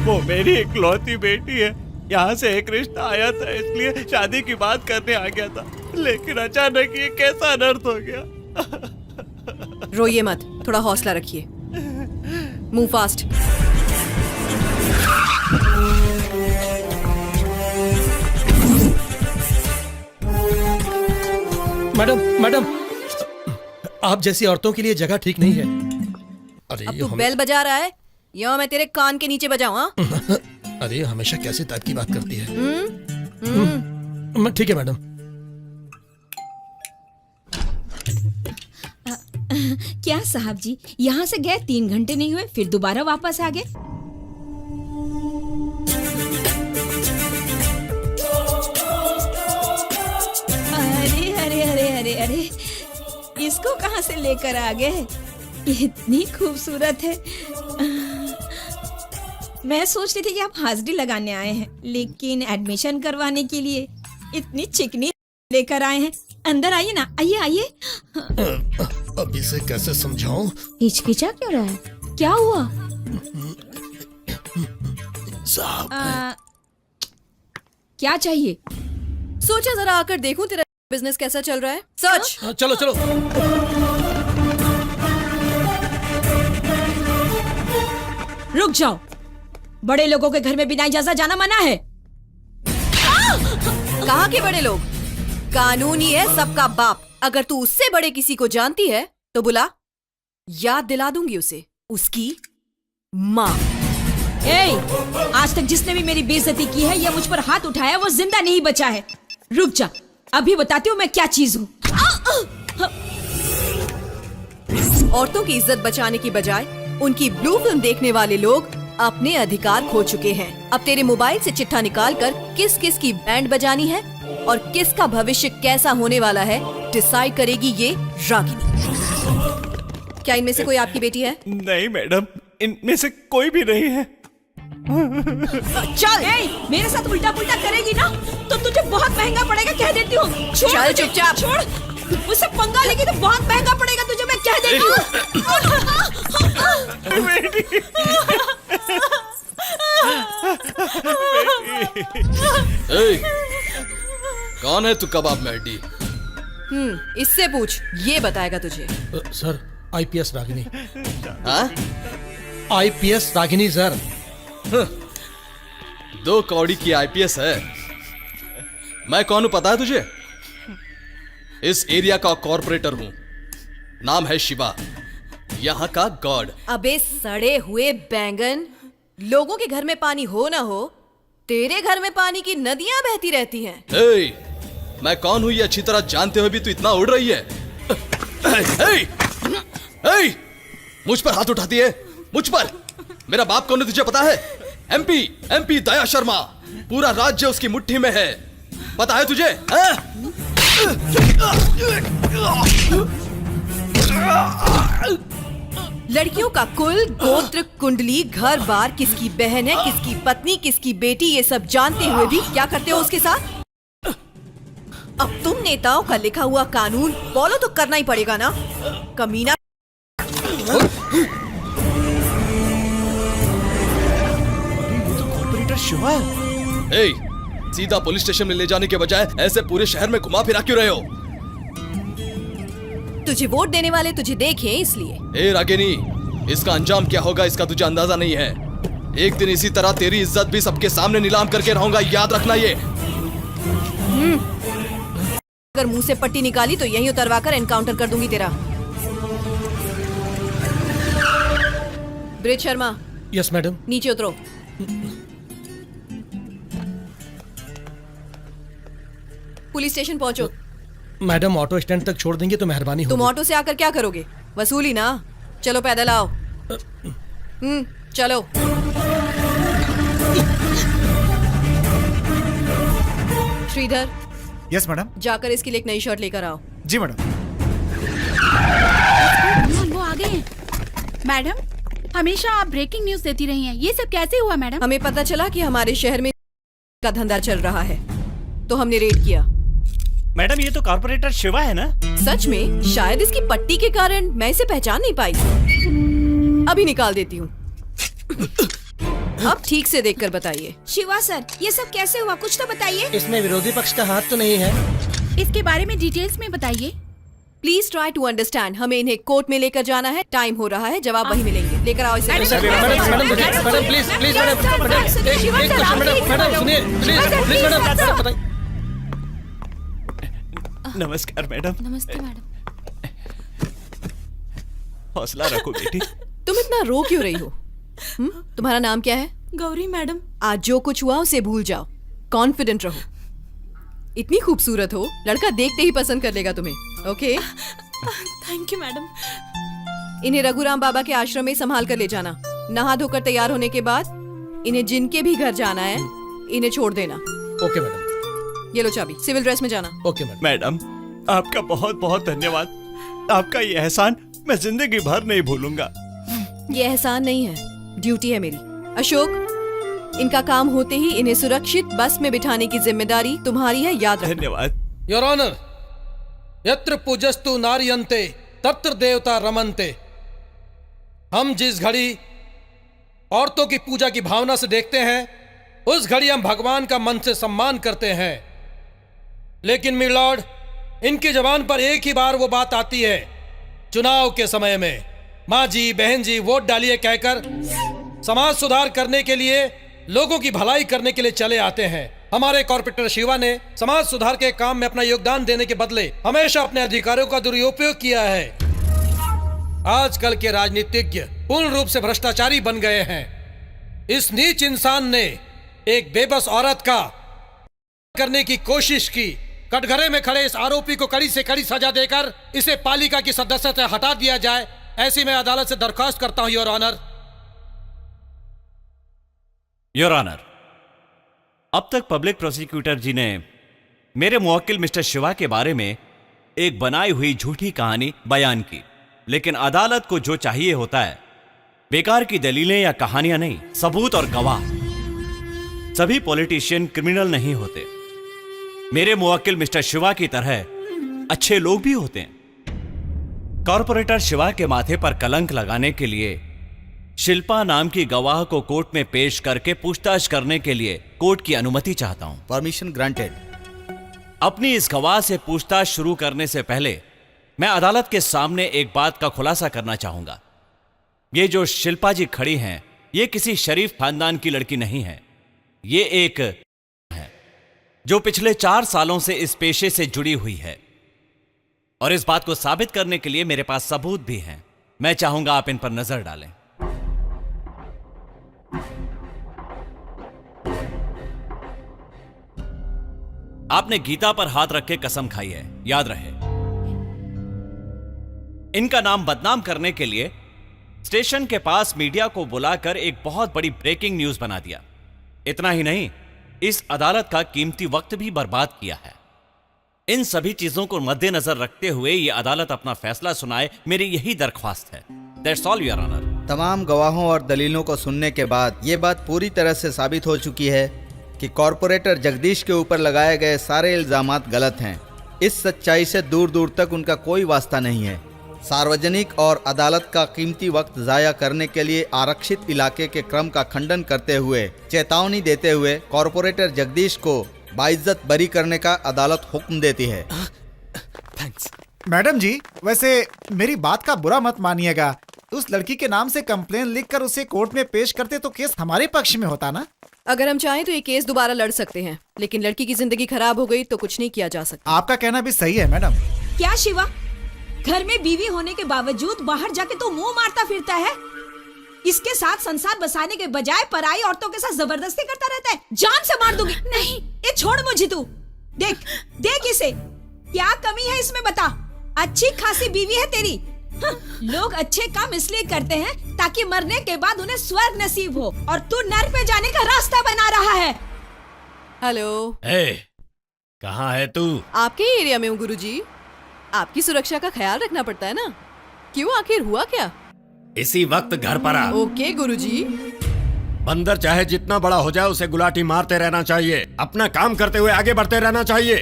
वो मेरी इकलौती बेटी है, यहाँ से एक रिश्ता आया था इसलिए शादी की बात करने आ गया था, लेकिन अचानक ये कैसा अनर्थ हो गया।
रोइए मत, थोड़ा हौसला रखिए। Move fast.
मैडम मैडम, आप जैसी औरतों के लिए जगह ठीक नहीं है। अरे
अब तू बेल बजा रहा है या मैं तेरे कान के नीचे बजाऊं? हाँ?
अरे हमेशा कैसे टाइप की बात करती है। ठीक है मैडम।
क्या साहब जी, यहाँ से गए 3 घंटे नहीं हुए, फिर दोबारा वापस आ गए? अरे अरे अरे अरे अरे, इसको कहाँ से लेकर आ गए? इतनी खूबसूरत है। मैं सोच रही थी कि आप हाजिरी लगाने आए हैं, लेकिन एडमिशन करवाने के लिए इतनी चिकनी लेकर आए हैं। अंदर आइए ना, आइए आइए।
अब इसे कैसे समझाऊं?
हिचकिचा क्यों रहा है? क्या हुआ?
साहब
क्या चाहिए?
सोचा जरा आकर देखूं तेरा बिजनेस कैसा चल रहा है। सच।
चलो चलो।
रुक जाओ, बड़े लोगों के घर में बिना इजाजत जाना मना है।
कहाँ के बड़े लोग? कानूनी है सबका बाप। अगर तू उससे बड़े किसी को जानती है तो बुला, याद दिला दूंगी उसे उसकी माँ।
आज तक जिसने भी मेरी बेइज्जती की है या मुझ पर हाथ उठाया वो जिंदा नहीं बचा है। रुक जा, अभी बताती हूँ मैं क्या चीज हूँ।
औरतों की इज्जत बचाने की बजाय उनकी ब्लू फिल्म देखने वाले लोग अपने अधिकार खो चुके हैं। अब तेरे मोबाइल से चिट्ठा निकालकर किस किस की बैंड बजानी है और किसका भविष्य कैसा होने वाला है डिसाइड करेगी ये रागिनी। क्या इनमें से कोई आपकी बेटी है?
नहीं मैडम, इनमें से कोई भी नहीं है।
चल, मेरे साथ उल्टा पुल्टा करेगी ना तो तुझे बहुत महंगा पड़ेगा, कह देती हूँ।
चल चुपचाप।
छोड़, मुझसे पंगा लेगी तो बहुत महंगा पड़ेगा तुझे, मैं कह देती हूँ।
कौन है तू कबाब में हड्डी?
इससे पूछ, ये बताएगा तुझे।
Sir, IPS Ragini.
हाँ?
IPS Ragini sir.
2 कौड़ी की आईपीएस है। मैं कौन हूं पता है तुझे? इस एरिया का कॉर्पोरेटर हूं, नाम है शिवा, यहाँ का गॉड।
अबे सड़े हुए बैंगन, लोगों के घर में पानी हो ना हो, तेरे घर में पानी की नदियां बहती रहती हैं।
मैं कौन हूं ये अच्छी तरह जानते हुए भी तू इतना उड़ रही है? मुझ पर हाथ उठाती है, मुझ पर। मेरा बाप कौन है तुझे पता है? एमपी दया शर्मा। पूरा राज्य उसकी मुट्ठी में है, पता है तुझे?
लड़कियों का कुल, गोत्र, कुंडली, घर बार, किसकी बहन है, किसकी पत्नी, किसकी बेटी, ये सब जानते हुए भी क्या करते हो उसके साथ? अब तुम नेताओं का लिखा हुआ कानून फॉलो तो करना ही पड़ेगा ना, कमीना।
कॉर्पोरेटर शिवा।
सीधा पुलिस स्टेशन में ले जाने के बजाय ऐसे पूरे शहर में घुमा फिरा क्यों रहे हो?
तुझे वोट देने वाले तुझे देखें इसलिए।
रागिनी, इसका अंजाम क्या होगा इसका तुझे अंदाजा नहीं है। एक दिन इसी तरह तेरी इज्जत भी सबके सामने नीलाम करके रहूंगा, याद रखना ये।
अगर मुंह से पट्टी निकाली तो यहीं उतरवा कर एनकाउंटर कर दूंगी तेरा। ब्रिज शर्मा।
Yes madam.
नीचे उतरो। पुलिस स्टेशन पहुंचो।
मैडम ऑटो स्टैंड तक छोड़ देंगे तो मेहरबानी होगी।
तुम ऑटो से आकर क्या करोगे? वसूली ना। चलो पैदल आओ। चलो। श्रीधर।
Yes madam.
जाकर इसके लिए एक नई शर्ट लेकर आओ।
जी मैडम।
वो आ गए। मैडम, हमेशा आप ब्रेकिंग न्यूज देती रही हैं, ये सब कैसे हुआ मैडम?
हमें पता चला कि हमारे शहर में का धंधा चल रहा है, तो हमने रेड किया।
मैडम, ये तो कॉर्पोरेटर शिवा है ना?
सच में? शायद इसकी पट्टी के कारण मैं इसे पहचान नहीं पाई। अभी निकाल देती हूँ। अब ठीक से देखकर बताइए।
शिवा सर, ये सब कैसे हुआ, कुछ तो बताइए।
इसमें विरोधी पक्ष का हाथ तो नहीं है?
इसके बारे में डिटेल्स में बताइए।
Please try to understand. हमें इन्हें कोर्ट में लेकर जाना है, टाइम हो रहा है, जवाब वहीं मिलेंगे। लेकर आओ इसे।
मैडम प्लीज प्लीज मैडम सुनिए प्लीज मैडम बताइए।
नमस्कार मैडम।
नमस्ते मैडम।
हौसला रखो बेटी।
तुम इतना रो क्यों रही हो? तुम्हारा नाम क्या है?
गौरी मैडम।
आज जो कुछ हुआ उसे भूल जाओ, कॉन्फिडेंट रहो। इतनी खूबसूरत हो, लड़का देखते ही पसंद कर लेगा तुम्हें। ओके?
Thank you madam.
इन्हें रघुराम बाबा के आश्रम में संभाल कर ले जाना। नहा धोकर तैयार होने के बाद इन्हें जिनके भी घर जाना है, इन्हें छोड़ देना।
Okay madam.
ये लो चाबी, सिविल ड्रेस में जाना।
Okay madam.
मैडम, आपका बहुत बहुत धन्यवाद। आपका ये एहसान मैं जिंदगी भर नहीं भूलूंगा।
ये एहसान नहीं है, ड्यूटी है मेरी। अशोक, इनका काम होते ही इन्हें सुरक्षित बस में बिठाने की जिम्मेदारी तुम्हारी है, याद रखना।
धन्यवाद।
योर ऑनर, यत्र पूजस्तु नार्यन्ते तत्र देवता रमन्ते। हम जिस घड़ी औरतों की पूजा की भावना से देखते हैं, उस घड़ी हम भगवान का मन से सम्मान करते हैं। लेकिन मिलॉर्ड, इनकी जबान पर एक ही बार वो बात आती है, चुनाव के समय में माँ जी, बहन जी, वोट डालिए कहकर समाज सुधार करने के लिए, लोगों की भलाई करने के लिए चले आते हैं। हमारे कॉर्पोरेटर शिवा ने समाज सुधार के काम में अपना योगदान देने के बदले हमेशा अपने अधिकारों का दुरुपयोग किया है। आजकल के राजनीतिज्ञ पूर्ण रूप से भ्रष्टाचारी बन गए हैं। इस नीच इंसान ने एक बेबस औरत का करने की कोशिश की। कटघरे में खड़े इस आरोपी को कड़ी से कड़ी सजा देकर इसे पालिका की सदस्यता से हटा दिया जाए, ऐसी मैं अदालत से दरखास्त करता हूं योर ऑनर।
योर ऑनर, अब तक पब्लिक प्रोसिक्यूटर जी ने मेरे मुवक्किल मिस्टर शिवा के बारे में एक बनाई हुई झूठी कहानी बयान की, लेकिन अदालत को जो चाहिए होता है, बेकार की दलीलें या कहानियां नहीं, सबूत और गवाह। सभी पॉलिटिशियन क्रिमिनल नहीं होते। मेरे मुवक्किल मिस्टर शिवा की तरह अच्छे लोग भी होते हैं। कॉर्पोरेटर शिवा के माथे पर कलंक लगाने के लिए शिल्पा नाम की गवाह को कोर्ट में पेश करके पूछताछ करने के लिए कोर्ट की अनुमति चाहता हूं।
Permission granted.
अपनी इस गवाह से पूछताछ शुरू करने से पहले मैं अदालत के सामने एक बात का खुलासा करना चाहूंगा। ये जो शिल्पा जी खड़ी हैं, ये किसी शरीफ खानदान की लड़की नहीं है। ये एक है जो पिछले 4 सालों से इस पेशे से जुड़ी हुई है, और इस बात को साबित करने के लिए मेरे पास सबूत भी हैं। मैं चाहूंगा आप इन पर नजर डालें। आपने गीता पर हाथ रख के कसम खाई है, याद रहे। इनका नाम बदनाम करने के लिए स्टेशन के पास मीडिया को बुलाकर एक बहुत बड़ी ब्रेकिंग न्यूज बना दिया। इतना ही नहीं, इस अदालत का कीमती वक्त भी बर्बाद किया है। इन सभी चीजों को मद्देनजर रखते हुए ये अदालत अपना फैसला सुनाए, मेरी यही दरख्वास्त है। That's all your honour.
तमाम गवाहों और दलीलों को सुनने के बाद ये बात पूरी तरह से साबित हो चुकी है कि कॉरपोरेटर जगदीश के ऊपर लगाए गए सारे इल्जामात गलत हैं। इस सच्चाई से दूर दूर तक उनका कोई वास्ता नहीं है। सार्वजनिक और अदालत का कीमती वक्त ज़ाया करने के लिए आरक्षित इलाके के क्रम का खंडन करते हुए चेतावनी देते हुए कॉरपोरेटर जगदीश को बाइज्जत बरी करने का अदालत हुक्म देती है।
थैंक्स।
मैडम जी, वैसे मेरी बात का बुरा मत मानिएगा, उस लड़की के नाम से कंप्लेन लिखकर उसे कोर्ट में पेश करते तो केस हमारे पक्ष में होता ना।
अगर हम चाहें तो ये केस दोबारा लड़ सकते हैं, लेकिन लड़की की जिंदगी खराब हो गई तो कुछ नहीं किया जा सकता।
आपका कहना भी सही है मैडम।
क्या शिवा, घर में बीवी होने के बावजूद बाहर जाके तो मुंह मारता फिरता है? इसके साथ संसार बसाने के बजाय पराई औरतों के साथ जबरदस्ती करता रहता है। जान से मार दूंगी। नहीं, ये छोड़ मुझे तू। देख देख इसे, क्या कमी है इसमें बता। अच्छी खासी बीवी है तेरी। लोग अच्छे काम इसलिए करते हैं ताकि मरने के बाद उन्हें स्वर्ग नसीब हो, और तू नर्क में जाने का रास्ता बना रहा है।
हेलो,
कहाँ है तू?
आपके एरिया में हूँ गुरुजी। आपकी सुरक्षा का ख्याल रखना पड़ता है ना। क्यों, आखिर हुआ क्या?
इसी वक्त घर पर आ।
ओके गुरुजी।
बंदर चाहे जितना बड़ा हो जाए उसे गुलाटी मारते रहना चाहिए। अपना काम करते हुए आगे बढ़ते रहना चाहिए।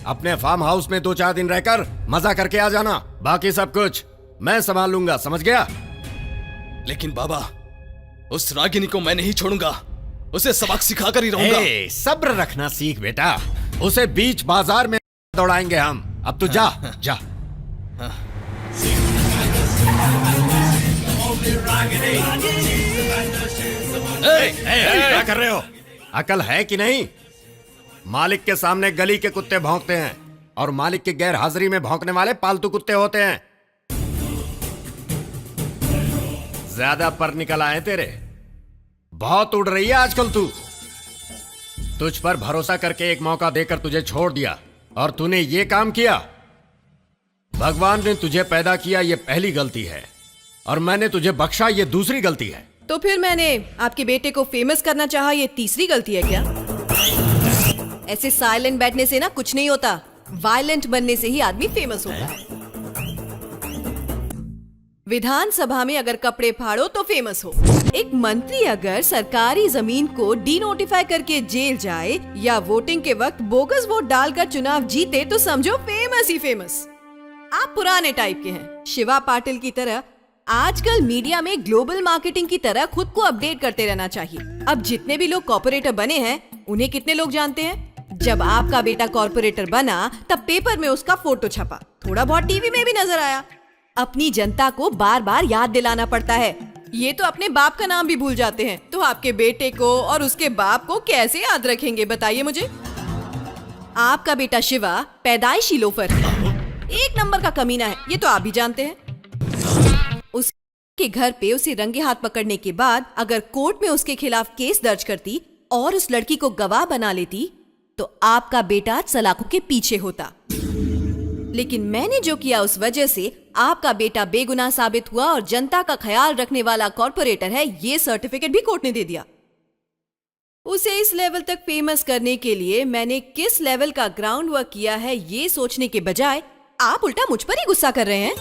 अपने फार्म हाउस में 2-4 दिन रहकर मजा करके आ जाना। बाकी सब कुछ मैं संभाल लूंगा, समझ गया?
लेकिन बाबा, उस रागिनी को मैं नहीं छोड़ूंगा। उसे सबक सिखाकर ही रहूंगा।
सब्र रखना सीख बेटा। उसे बीच बाजार में दौड़ाएंगे हम। अब तू जा जा। क्या कर रहे हो? अकल है कि नहीं? मालिक के सामने गली के कुत्ते भौंकते हैं और मालिक की गैर हाजिरी में भौंकने वाले पालतू कुत्ते होते हैं। ज्यादा पर निकल आए तेरे। बहुत उड़ रही है आजकल तू। तुझ पर भरोसा करके एक मौका देकर तुझे छोड़ दिया और तूने ये काम किया। भगवान ने तुझे पैदा किया, ये पहली गलती है, और मैंने तुझे बख्शा, ये दूसरी गलती है।
तो फिर मैंने आपके बेटे को फेमस करना चाहा, ये तीसरी गलती है क्या? ऐसे साइलेंट बैठने से ना कुछ नहीं होता। वायलेंट बनने से ही आदमी फेमस होता है। विधानसभा में अगर कपड़े फाड़ो तो फेमस हो। एक मंत्री अगर सरकारी जमीन को डीनोटिफाई करके जेल जाए या वोटिंग के वक्त बोगस वोट डालकर चुनाव जीते तो समझो फेमस ही फेमस। आप पुराने टाइप के हैं। शिवा पाटिल की तरह आजकल मीडिया में ग्लोबल मार्केटिंग की तरह खुद को अपडेट करते रहना चाहिए। अब जितने भी लोग कॉर्पोरेटर बने हैं उन्हें कितने लोग जानते हैं? जब आपका बेटा कॉर्पोरेटर बना तब पेपर में उसका फोटो छपा, थोड़ा बहुत टीवी में भी नजर आया। अपनी जनता को बार बार याद दिलाना पड़ता है। ये तो अपने बाप का नाम भी भूल जाते हैं, तो आपके बेटे को और उसके बाप को कैसे याद रखेंगे बताइए मुझे। आपका बेटा शिवा पैदाइशी लोफर है, एक नंबर का कमीना है, ये तो आप भी जानते हैं। उसके घर पे उसे रंगे हाथ पकड़ने के बाद अगर कोर्ट में उसके खिलाफ केस दर्ज करती और उस लड़की को गवाह बना लेती तो आपका बेटा सलाखों के पीछे होता। लेकिन मैंने जो किया उस वजह से आपका बेटा बेगुनाह साबित हुआ और जनता का ख्याल रखने वाला कॉर्पोरेटर है, ये सर्टिफिकेट भी कोर्ट ने दे दिया। उसे इस लेवल तक फेमस करने के लिए मैंने किस लेवल का ग्राउंड वर्क किया है ये सोचने के बजाय आप उल्टा मुझ पर ही गुस्सा कर रहे हैं।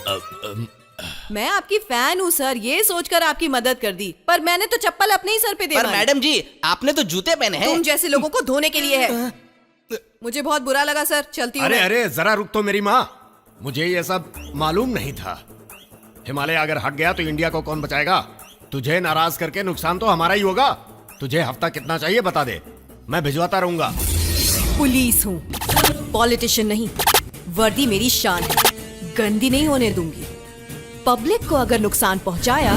मैं आपकी फैन हूँ सर, ये सोचकर आपकी मदद कर दी, पर मैंने तो चप्पल अपने ही सर पे दे
पर मैडम जी, आपने तो जूते पहने हैं।
तुम जैसे लोगों को धोने के लिए है। मुझे बहुत बुरा लगा सर, चलती हूँ।
अरे जरा रुक तो मेरी माँ, मुझे ये सब मालूम नहीं था। हिमालय अगर हट गया तो इंडिया को कौन बचाएगा? तुझे नाराज करके नुकसान तो हमारा ही होगा। तुझे हफ्ता कितना चाहिए बता दे, मैं भिजवाता रहूंगा।
पुलिस हूँ, पॉलिटिशियन नहीं। वर्दी मेरी शान है, गंदी नहीं होने दूंगी। पब्लिक को अगर नुकसान पहुंचाया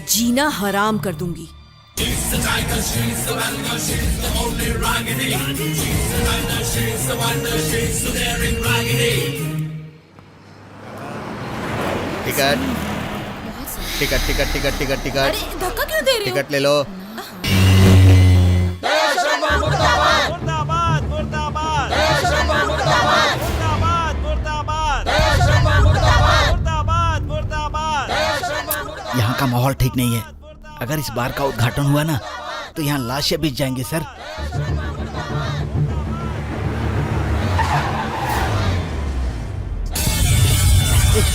जीना हराम कर दूंगी।
Ticket ticket ticket ticket ticket ticket.
अरे धक्का क्यों दे रहे हो?
टिकट ले लो।
मुर्दाबाद मुर्दाबाद मुर्दाबाद मुर्दाबाद मुर्दाबाद
यहाँ का माहौल ठीक नहीं है। अगर इस बार का उद्घाटन हुआ ना तो यहाँ लाशें बिछ जाएंगी सर।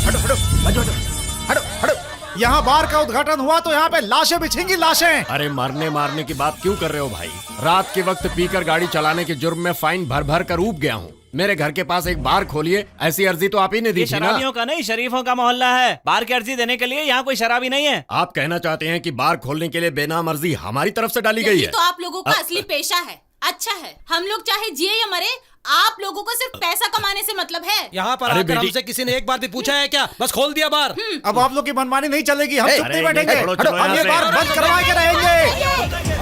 हटो हटो हटो हटो हटो।
यहाँ बार का उद्घाटन हुआ तो यहाँ पे लाशें बिछेंगी, लाशें।
अरे मारने की बात क्यों कर रहे हो भाई? रात के वक्त पीकर गाड़ी चलाने के जुर्म में फाइन भर भर कर ऊब गया हूँ। मेरे घर के पास एक बार खोलिए, ऐसी अर्जी तो आप ही ने दी थी ना।
शराबियों का नहीं, शरीफों का मोहल्ला है। बार की अर्जी देने के लिए यहाँ कोई शराबी नहीं है।
आप कहना चाहते हैं कि बार खोलने के लिए बेनाम अर्जी हमारी तरफ से डाली गई है?
तो आप लोगों का असली पेशा है। अच्छा है, हम लोग चाहे जिए या मरे, आप लोगों को सिर्फ पैसा कमाने से मतलब है।
यहाँ पर आकर हमसे किसी ने एक बार भी पूछा है क्या? बस खोल दिया बार।
अब आप लोग की मनमानी नहीं चलेगी, हम चुप नहीं बैठेंगे। हम ये बार बंद करवा के रहेंगे।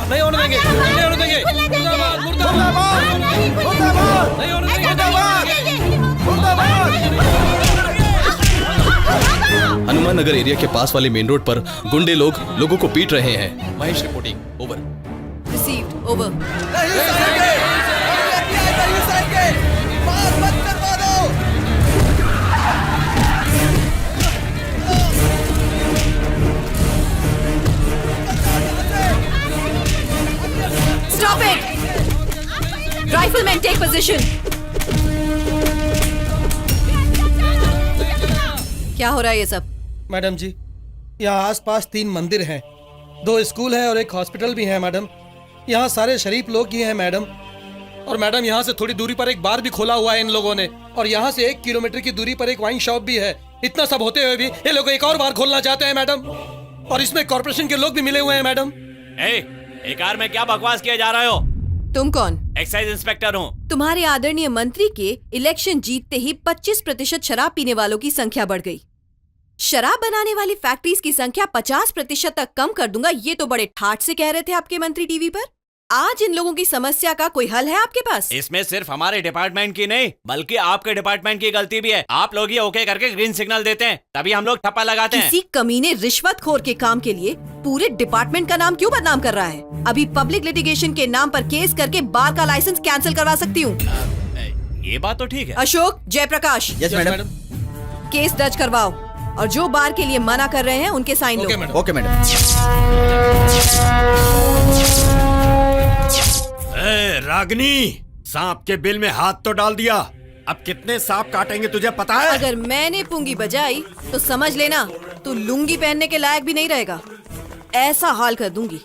नहीं होने देंगे, नहीं होने देंगे। मुर्दाबाद, मुर्दाबाद,
मुर्दाबाद,
नहीं होने देंगे।
हनुमान नगर एरिया के पास वाले मेन रोड पर गुंडे लोगों को पीट रहे हैं। Mahesh reporting over.
Received over. Stop it! Riflemen, take position. क्या हो रहा है ये सब?
मैडम जी, यहाँ आसपास 3 मंदिर हैं, 2 स्कूल हैं और एक हॉस्पिटल भी है मैडम। यहाँ सारे शरीफ लोग ही हैं मैडम। और मैडम यहाँ से थोड़ी दूरी पर एक बार भी खोला हुआ है इन लोगों ने, और यहाँ से 1 किलोमीटर की दूरी पर एक वाइन शॉप भी है। इतना सब होते हुए भी ये लोग एक और बार खोलना चाहते हैं मैडम, और इसमें कॉर्पोरेशन के लोग भी मिले हुए हैं मैडम।
एक कार में क्या बकवास किए जा रहे हो?
तुम कौन?
एक्साइज इंस्पेक्टर हूँ।
तुम्हारे आदरणीय मंत्री के इलेक्शन जीतते ही 25% शराब पीने वालों की संख्या बढ़ गई। शराब बनाने वाली फैक्ट्रीज की संख्या 50% तक कम कर दूंगा, ये तो बड़े ठाठ से कह रहे थे आपके मंत्री टीवी पर। आज इन लोगों की समस्या का कोई हल है आपके पास?
इसमें सिर्फ हमारे डिपार्टमेंट की नहीं, बल्कि आपके डिपार्टमेंट की गलती भी है। आप लोग ये ओके करके ग्रीन सिग्नल देते हैं, तभी हम लोग ठप्पा लगाते हैं।
किसी कमीने रिश्वतखोर के काम के लिए पूरे डिपार्टमेंट का नाम क्यों बदनाम कर रहा है? अभी पब्लिक लिटिगेशन के नाम पर केस करके बार का लाइसेंस कैंसिल करवा सकती हूँ।
ये बात तो ठीक है।
Ashok, Jayaprakash,
yes madam.
Case दर्ज करवाओ और जो बार के लिए मना कर रहे हैं उनके साइन लो।
Okay madam.
रागिनी, सांप के बिल में हाथ तो डाल दिया। अब कितने सांप काटेंगे तुझे पता है?
अगर मैंने पुंगी बजाई तो समझ लेना तू लुंगी पहनने के लायक भी नहीं रहेगा। ऐसा हाल कर दूंगी,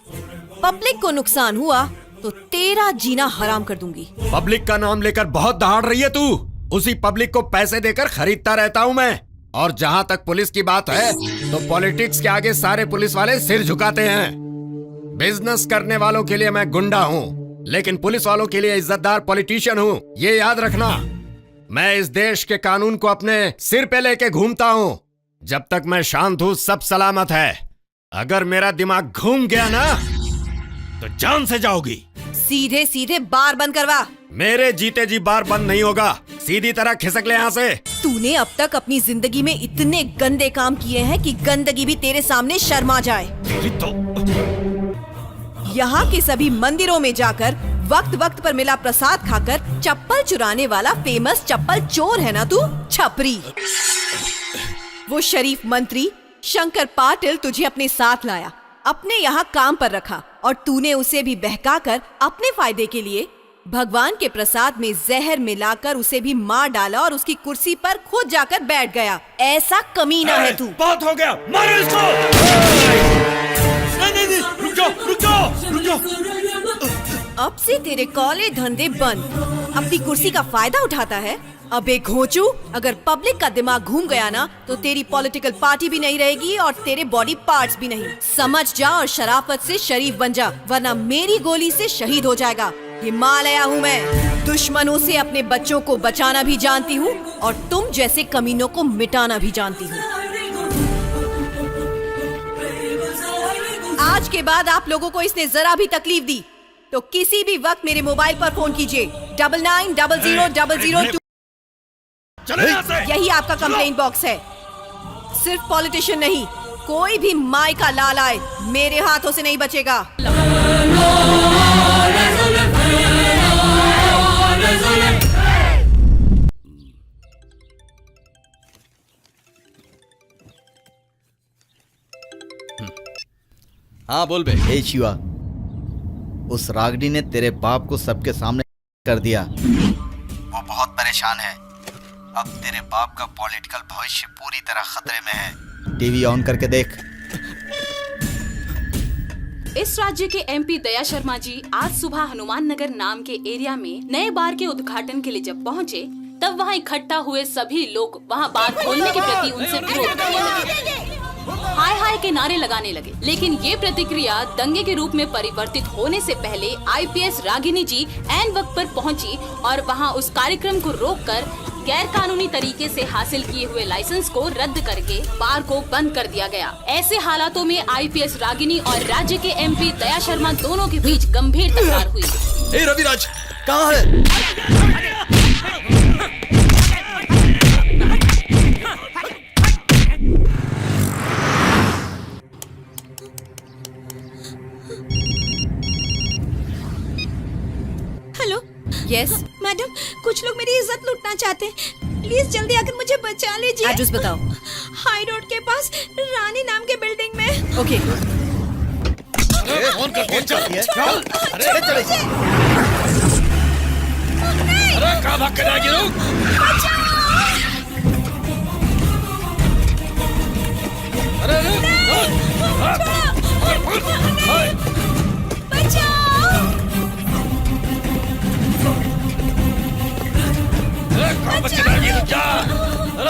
पब्लिक को नुकसान हुआ तो तेरा जीना हराम कर दूंगी।
पब्लिक का नाम लेकर बहुत दहाड़ रही है तू। उसी पब्लिक को पैसे देकर खरीदता रहता हूँ मैं। और जहाँ तक पुलिस की बात है तो पॉलिटिक्स के आगे सारे पुलिस वाले सिर झुकाते हैं। बिजनेस करने वालों के लिए मैं गुंडा हूँ, लेकिन पुलिस वालों के लिए इज्जतदार पॉलिटिशियन हूँ। ये याद रखना। मैं इस देश के कानून को अपने सिर पे लेके घूमता हूँ। जब तक मैं शांत हूँ सब सलामत है। अगर मेरा दिमाग घूम गया ना तो जान से जाओगी।
सीधे सीधे बार बंद करवा।
मेरे जीते जी बार बंद नहीं होगा। सीधी तरह खिसक ले यहाँ से।
तूने अब तक अपनी जिंदगी में इतने गंदे काम किए हैं कि गंदगी भी तेरे सामने शर्मा जाए।
तो
यहाँ के सभी मंदिरों में जाकर वक्त वक्त पर मिला प्रसाद खाकर चप्पल चुराने वाला फेमस चप्पल चोर है ना तू, छपरी। वो शरीफ मंत्री शंकर पाटिल तुझे अपने साथ लाया, अपने यहाँ काम पर रखा, और तूने उसे भी बहकाकर अपने फायदे के लिए भगवान के प्रसाद में जहर मिलाकर उसे भी मार डाला और उसकी कुर्सी पर खुद जाकर बैठ गया। ऐसा कमीना है तू।
बहुत हो गया, मारो इसको। नहीं, रुक जाओ, रुक जाओ, रुक जाओ।
अब से तेरे कॉले धंधे बंद। अपनी कुर्सी का फायदा उठाता है। अबे घोंचू, अगर पब्लिक का दिमाग घूम गया ना तो तेरी पॉलिटिकल पार्टी भी नहीं रहेगी और तेरे बॉडी पार्ट्स भी नहीं। समझ जा और शराफत से शरीफ बन जा, वरना मेरी गोली से शहीद हो जाएगा। हिमालया हूँ मैं, दुश्मनों से अपने बच्चों को बचाना भी जानती हूँ और तुम जैसे कमीनों को मिटाना भी जानती हूँ। आज के बाद आप लोगों को इसने जरा भी तकलीफ दी तो किसी भी वक्त मेरे मोबाइल पर फोन कीजिए 99000002। यही आपका कंप्लेंट बॉक्स है। सिर्फ पॉलिटिशियन नहीं, कोई भी माई का लाल आए मेरे हाथों से नहीं बचेगा।
हाँ बोल बे।
हे शिवा, उस रागनी ने तेरे बाप को सबके सामने कर दिया। वो बहुत परेशान है। अब तेरे बाप का पॉलिटिकल भविष्य पूरी तरह खतरे में है। टीवी ऑन करके देख।
इस राज्य के एमपी दया शर्मा जी आज सुबह हनुमान नगर नाम के एरिया में नए बार के उद्घाटन के लिए जब पहुंचे, तब वहां इकट्ठा हुए सभी लोग वहां बार खोलने के प्रति उनसे विरोध करने लगे, हाय हाय के नारे लगाने लगे। लेकिन ये प्रतिक्रिया दंगे के रूप में परिवर्तित होने से पहले आईपीएस रागिनी जी ऐन वक्त पर पहुंची और वहां उस कार्यक्रम को रोककर गैर कानूनी तरीके से हासिल किए हुए लाइसेंस को रद्द करके बार को बंद कर दिया गया। ऐसे हालातों में आईपीएस रागिनी और राज्य के एमपी दया शर्मा दोनों के बीच गंभीर तकरार हुई।
ए रविराज, कहाँ है?
हेलो।
यस
मैडम, कुछ लोग मेरी इज्जत लूटना चाहते हैं, प्लीज जल्दी आकर मुझे बचा लीजिए।
एड्रेस बताओ।
हाई रोड के पास रानी नाम के बिल्डिंग में।
ओके।
फोन कर दिया।
अरे कहाँ भाग कर जाएगी लोग?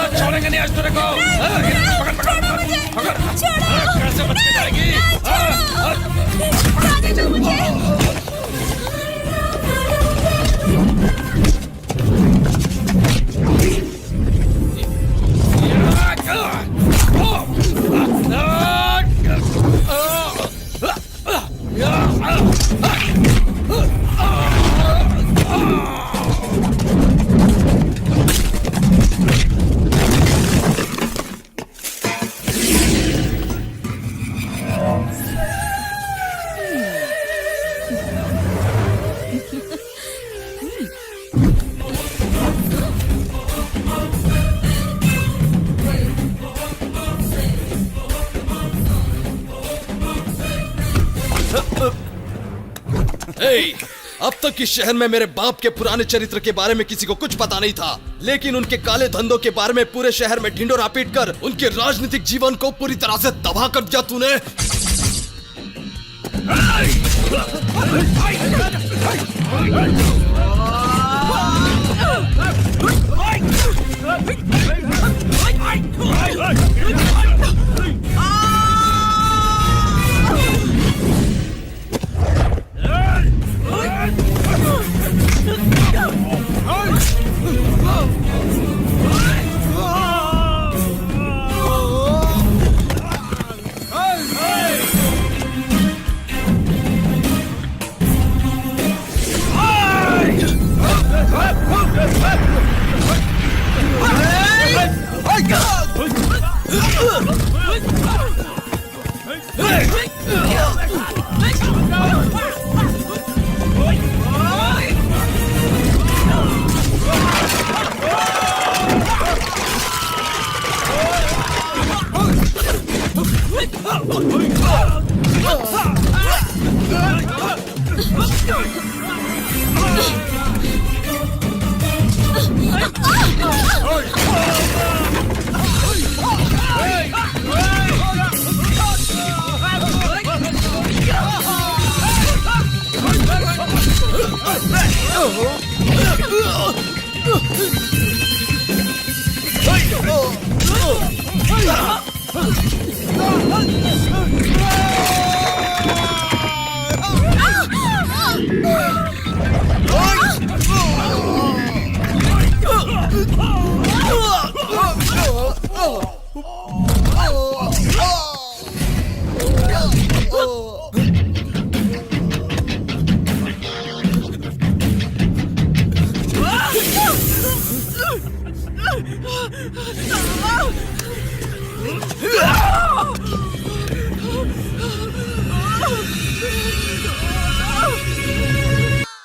छोड़ेंगे नहीं आज तेरे को। पकड़ पकड़ पकड़। कैसे बच के जाएगी?
अब तक इस शहर में मेरे बाप के पुराने चरित्र के बारे में किसी को कुछ पता नहीं था, लेकिन उनके काले धंधों के बारे में पूरे शहर में ढिंडोरा पीट कर उनके राजनीतिक जीवन को पूरी तरह से तबाह कर दिया तूने।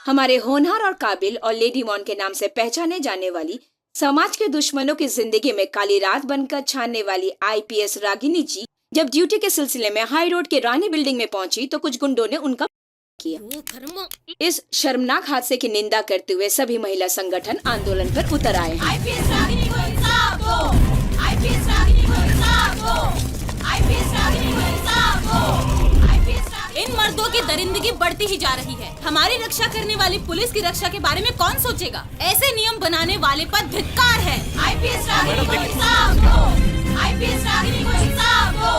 हमारे होनहार और काबिल और लेडी मॉन के नाम से पहचाने जाने वाली, समाज के दुश्मनों की जिंदगी में काली रात बनकर छानने वाली आईपीएस रागिनी जी जब ड्यूटी के सिलसिले में हाई रोड के रानी बिल्डिंग में पहुंची तो कुछ गुंडों ने उनका किया। इस शर्मनाक हादसे की निंदा करते हुए सभी महिला संगठन आंदोलन पर उतर आए हैं।
इन मर्दों की दरिंदगी बढ़ती ही जा रही है। हमारी रक्षा करने वाली पुलिस की रक्षा के बारे में कौन सोचेगा? ऐसे नियम बनाने वाले पर धिक्कार है। आईपीएस रागिनी को इंसाफ दो। आईपीएस रागिनी को इंसाफ दो।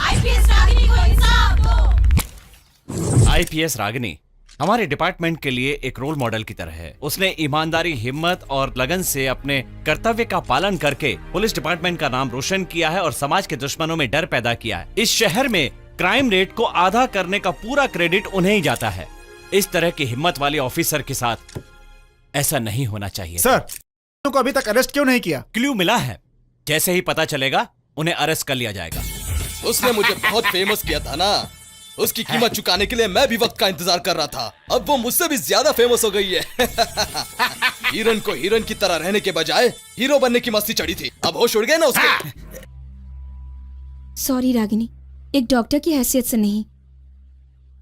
आईपीएस रागिनी को इंसाफ दो।
आईपीएस रागिनी हमारे डिपार्टमेंट के लिए एक रोल मॉडल की तरह है। उसने ईमानदारी, हिम्मत और लगन से अपने कर्तव्य का पालन करके पुलिस डिपार्टमेंट का नाम रोशन किया है और समाज के दुश्मनों में डर पैदा किया है। इस शहर में क्राइम रेट को आधा करने का पूरा क्रेडिट उन्हें ही जाता है। इस तरह की हिम्मत वाले ऑफिसर के साथ ऐसा नहीं होना चाहिए।
सर, को अभी तक अरेस्ट क्यों नहीं किया?
क्लू मिला है, जैसे ही पता चलेगा उन्हें अरेस्ट कर लिया जाएगा।
उसने मुझे बहुत फेमस किया था ना, उसकी कीमत चुकाने के लिए मैं भी वक्त का इंतजार कर रहा था। अब वो मुझसे भी ज्यादा फेमस हो गई है। हीरोइन को हीरोइन की तरह रहने के बजाय हीरो बनने की मस्ती चढ़ी थी। अब होश उड़ गए ना उसके।
सॉरी रागिनी, एक डॉक्टर की हैसियत से नहीं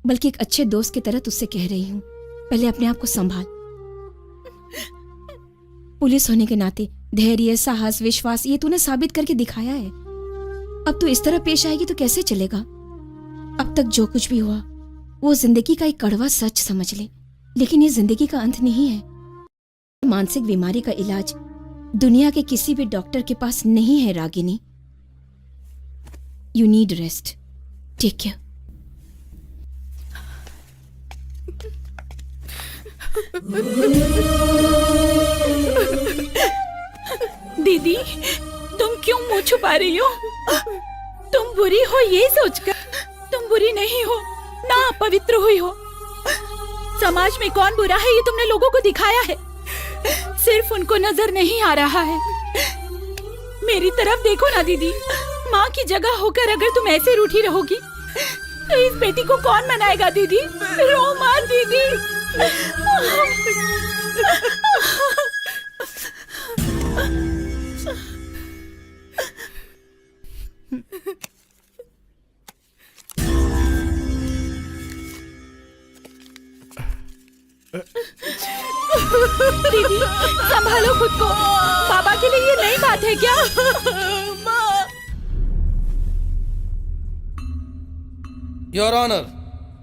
बल्कि एक अच्छे दोस्त की तरह तुझसे कह रही हूँ, पहले अपने आप को संभाल। पुलिस होने के नाते धैर्य, साहस, विश्वास ये तूने साबित करके दिखाया है। अब तू इस तरह पेश आएगी तो कैसे चलेगा? अब तक जो कुछ भी हुआ वो जिंदगी का एक कड़वा सच समझ ले, लेकिन ये जिंदगी का अंत नहीं है। मानसिक बीमारी का इलाज दुनिया के किसी भी डॉक्टर के पास नहीं है Ragini. You need rest. Take care.
दीदी, तुम क्यों मुंह छुपा रही हो? तुम बुरी हो ये सोचकर। तुम बुरी नहीं हो, ना पवित्र हुई हो। समाज में कौन बुरा है ये तुमने लोगों को दिखाया है। सिर्फ उनको नजर नहीं आ रहा है। मेरी तरफ देखो ना दीदी, माँ की जगह होकर अगर तुम ऐसे रूठी रहोगी तो इस बेटी को कौन मनाएगा? दीदी रो मत दीदी। दीदी संभालो खुद को। बाबा के लिए ये नई बात है क्या?
Your honour,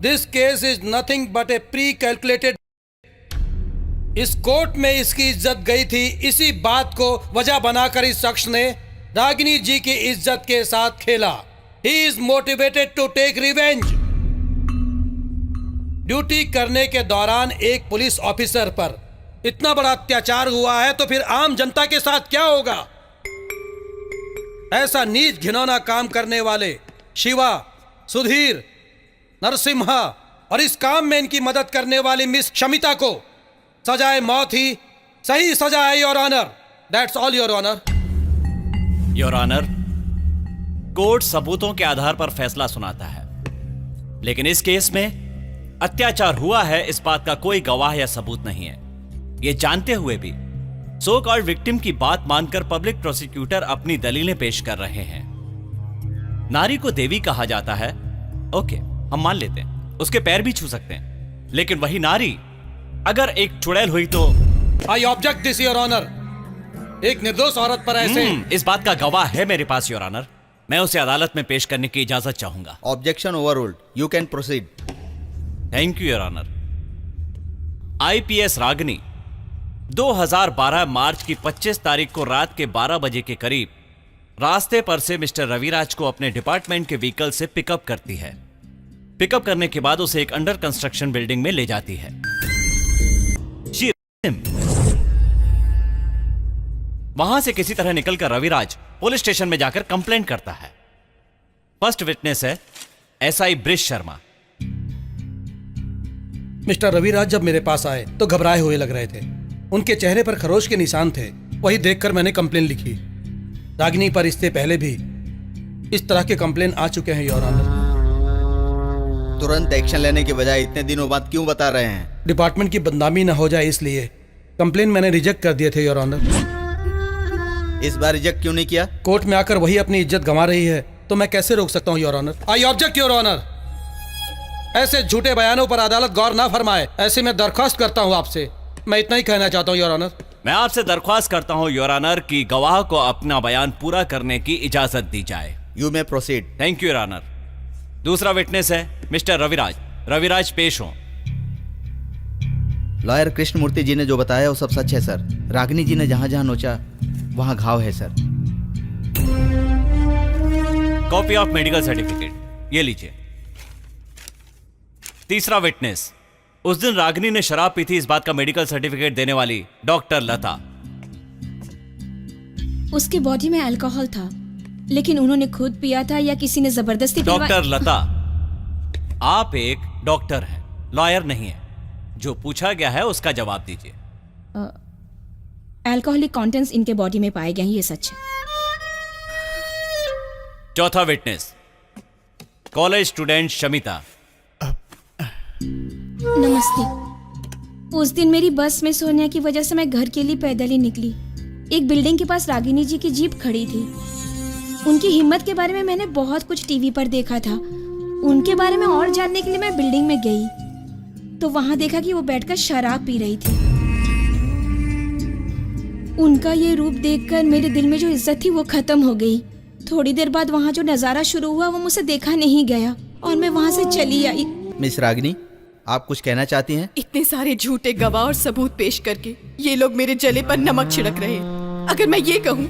this case is nothing but a pre calculated. इस कोर्ट में इसकी इज्जत गई थी, इसी बात को वजह बनाकर इस शख्स ने रागिनी जी की इज्जत के साथ खेला। He is motivated to take revenge. Duty करने के दौरान एक पुलिस ऑफिसर पर इतना बड़ा अत्याचार हुआ है तो फिर आम जनता के साथ क्या होगा? ऐसा नीच घिनौना काम करने वाले शिवा, सुधीर, नरसिम्हा और इस काम में इनकी मदद करने वाली मिस शमिता को सजाए मौत ही सही सजा है, your honour. That's all your honour.
Your honour, court सबूतों के आधार पर फैसला सुनाता है, लेकिन इस केस में अत्याचार हुआ है इस बात का कोई गवाह या सबूत नहीं है। ये जानते हुए भी सो कॉल्ड विक्टिम की बात मानकर पब्लिक प्रोसिक्यूटर अपनी दलीलें पेश कर रहे हैं। नारी को देवी कहा जाता है, ओके हम मान लेते हैं, उसके पैर भी छू सकते हैं, लेकिन वही नारी अगर एक चुड़ैल हुई तो
I object this your honour. एक निर्दोष औरत पर ऐसे
इस बात का गवाह है मेरे पास योर ऑनर। मैं उसे अदालत में पेश करने की इजाजत चाहूंगा।
Objection overruled, you can proceed.
Thank you your honour. IPS Ragini 2012 मार्च की 25 तारीख को रात के 12 बजे के करीब रास्ते पर से मिस्टर रविराज को अपने डिपार्टमेंट के व्हीकल से पिकअप करती है। पिकअप करने के बाद उसे एक अंडर कंस्ट्रक्शन बिल्डिंग में ले जाती है। वहां से किसी तरह निकलकर रविराज पुलिस स्टेशन में जाकर कंप्लेंट करता है। फर्स्ट विटनेस है SI bridge Sharma.
Mister Raviraj जब मेरे पास आए तो घबराए हुए लग रहे थे। उनके चेहरे पर खरोश के निशान थे। वही देखकर मैंने कंप्लेन लिखी। रागिनी पर इससे पहले भी इस तरह के कंप्लेन आ चुके हैं योर ऑनर।
तुरंत एक्शन लेने के बजाय इतने दिनों बाद क्यों बता रहे हैं?
डिपार्टमेंट की बदनामी न हो जाए इसलिए कंप्लेन मैंने रिजेक्ट कर दिए थे योर ऑनर।
इस बार रिजेक्ट क्यों नहीं किया?
कोर्ट में आकर वही अपनी इज्जत गंवा रही है तो मैं कैसे रोक सकता हूँ your honour. I object your honour. ऐसे झूठे बयानों पर अदालत गौर ना फरमाए, ऐसे मैं दरख्वास्त करता हूँ आपसे। मैं इतना ही कहना चाहता हूँ योर ऑनर।
मैं आपसे दरख्वास्त करता हूं योर ऑनर कि गवाह को अपना बयान पूरा करने की इजाजत दी जाए।
You may proceed.
Thank you your honour. दूसरा विटनेस है मिस्टर रविराज। रविराज पेश हो।
लॉयर कृष्णमूर्ति जी ने जो बताया वो सब सच है सर। रागिनी जी ने जहां जहां नोचा वहां घाव है sir.
Copy of medical certificate ये लीजिए। तीसरा विटनेस, उस दिन रागिनी ने शराब पी थी, इस बात का मेडिकल सर्टिफिकेट देने वाली डॉक्टर लता।
उसके बॉडी में अल्कोहल था, लेकिन उन्होंने खुद पिया था या किसी ने जबरदस्ती
डॉक्टर लता, आप एक डॉक्टर हैं, लॉयर नहीं है। जो पूछा गया है उसका जवाब दीजिए।
अल्कोहलिक कंटेंट्स इनके बॉडी में पाए गए हैं, ये सच है।
चौथा विटनेस, कॉलेज स्टूडेंट शमिता।
नमस्ते। उस दिन मेरी बस में सोने की वजह से मैं घर के लिए पैदल ही निकली। एक बिल्डिंग के पास रागिनी जी की जीप खड़ी थी। उनकी हिम्मत के बारे में मैंने बहुत कुछ टीवी पर देखा था। उनके बारे में और जानने के लिए मैं बिल्डिंग में गई तो वहां देखा कि वो बैठकर शराब पी रही थी। उनका ये रूप देखकर मेरे दिल में जो इज्जत थी वो खत्म हो गई। थोड़ी देर बाद वहाँ जो नजारा शुरू हुआ वो मुझसे देखा नहीं गया और मैं वहाँ से चली आई।
मिस रागिनी, आप कुछ कहना चाहती हैं?
इतने सारे झूठे गवाह और सबूत पेश करके ये लोग मेरे जले पर नमक छिड़क रहे हैं। अगर मैं ये कहूँ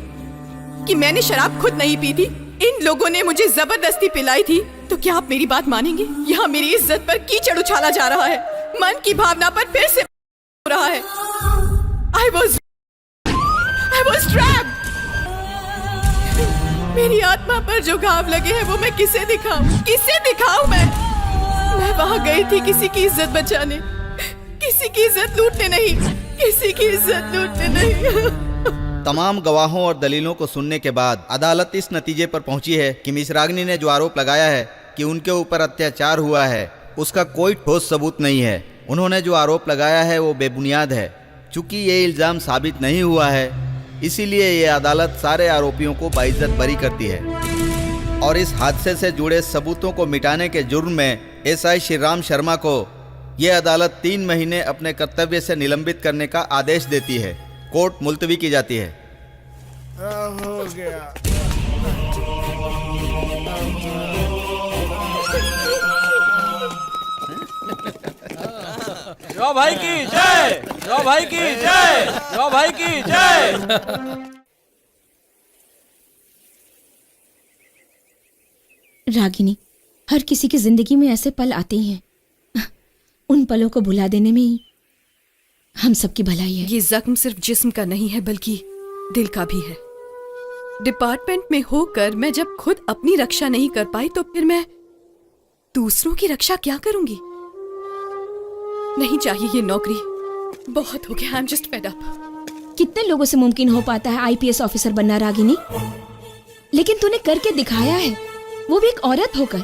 कि मैंने शराब खुद नहीं पी थी, इन लोगों ने मुझे जबरदस्ती पिलाई थी, तो क्या आप मेरी बात मानेंगे? यहाँ मेरी इज्जत पर कीचड़ उछाला जा रहा है, मन की भावना पर फिर से हो रहा है। I was trapped। मेरी आत्मा पर जो घाव लगे हैं वो मैं किसे दिखाऊं? किसे दिखाऊं मैं वहां गई थी किसी की इज्जत बचाने, किसी की इज्जत लूटने नहीं, किसी की इज्जत लूटने नहीं।
तमाम गवाहों और दलीलों को सुनने के बाद अदालत इस नतीजे पर पहुंची है कि मिस रागिनी ने जो आरोप लगाया है कि उनके ऊपर अत्याचार हुआ है, उसका कोई ठोस सबूत नहीं है। उन्होंने जो आरोप लगाया है वो बेबुनियाद है। चूंकि ये इल्ज़ाम साबित नहीं हुआ है, इसीलिए ये अदालत सारे आरोपियों को बाइज्जत बरी करती है और इस हादसे से जुड़े सबूतों को मिटाने के जुर्म में एसआई श्रीराम शर्मा को यह अदालत 3 महीने अपने कर्तव्य से निलंबित करने का आदेश देती है। कोर्ट मुलतवी की जाती है।
हो गया।
जो भाई की जय, जो भाई की जय, जो भाई की जय।
रागिनी, हर किसी की जिंदगी में ऐसे पल आते ही हैं। उन पलों को भुला देने में ही हम सबकी भलाई है।
ये जख्म सिर्फ जिस्म का नहीं है बल्कि दिल का भी है। डिपार्टमेंट में होकर मैं जब खुद अपनी रक्षा नहीं कर पाई तो फिर मैं दूसरों की रक्षा क्या करूंगी? नहीं चाहिए ये नौकरी, बहुत हो गया। I am just fed up.
कितने लोगों से मुमकिन हो पाता है आईपीएस ऑफिसर बनना रागिनी, लेकिन तूने करके दिखाया है, वो भी एक औरत होकर।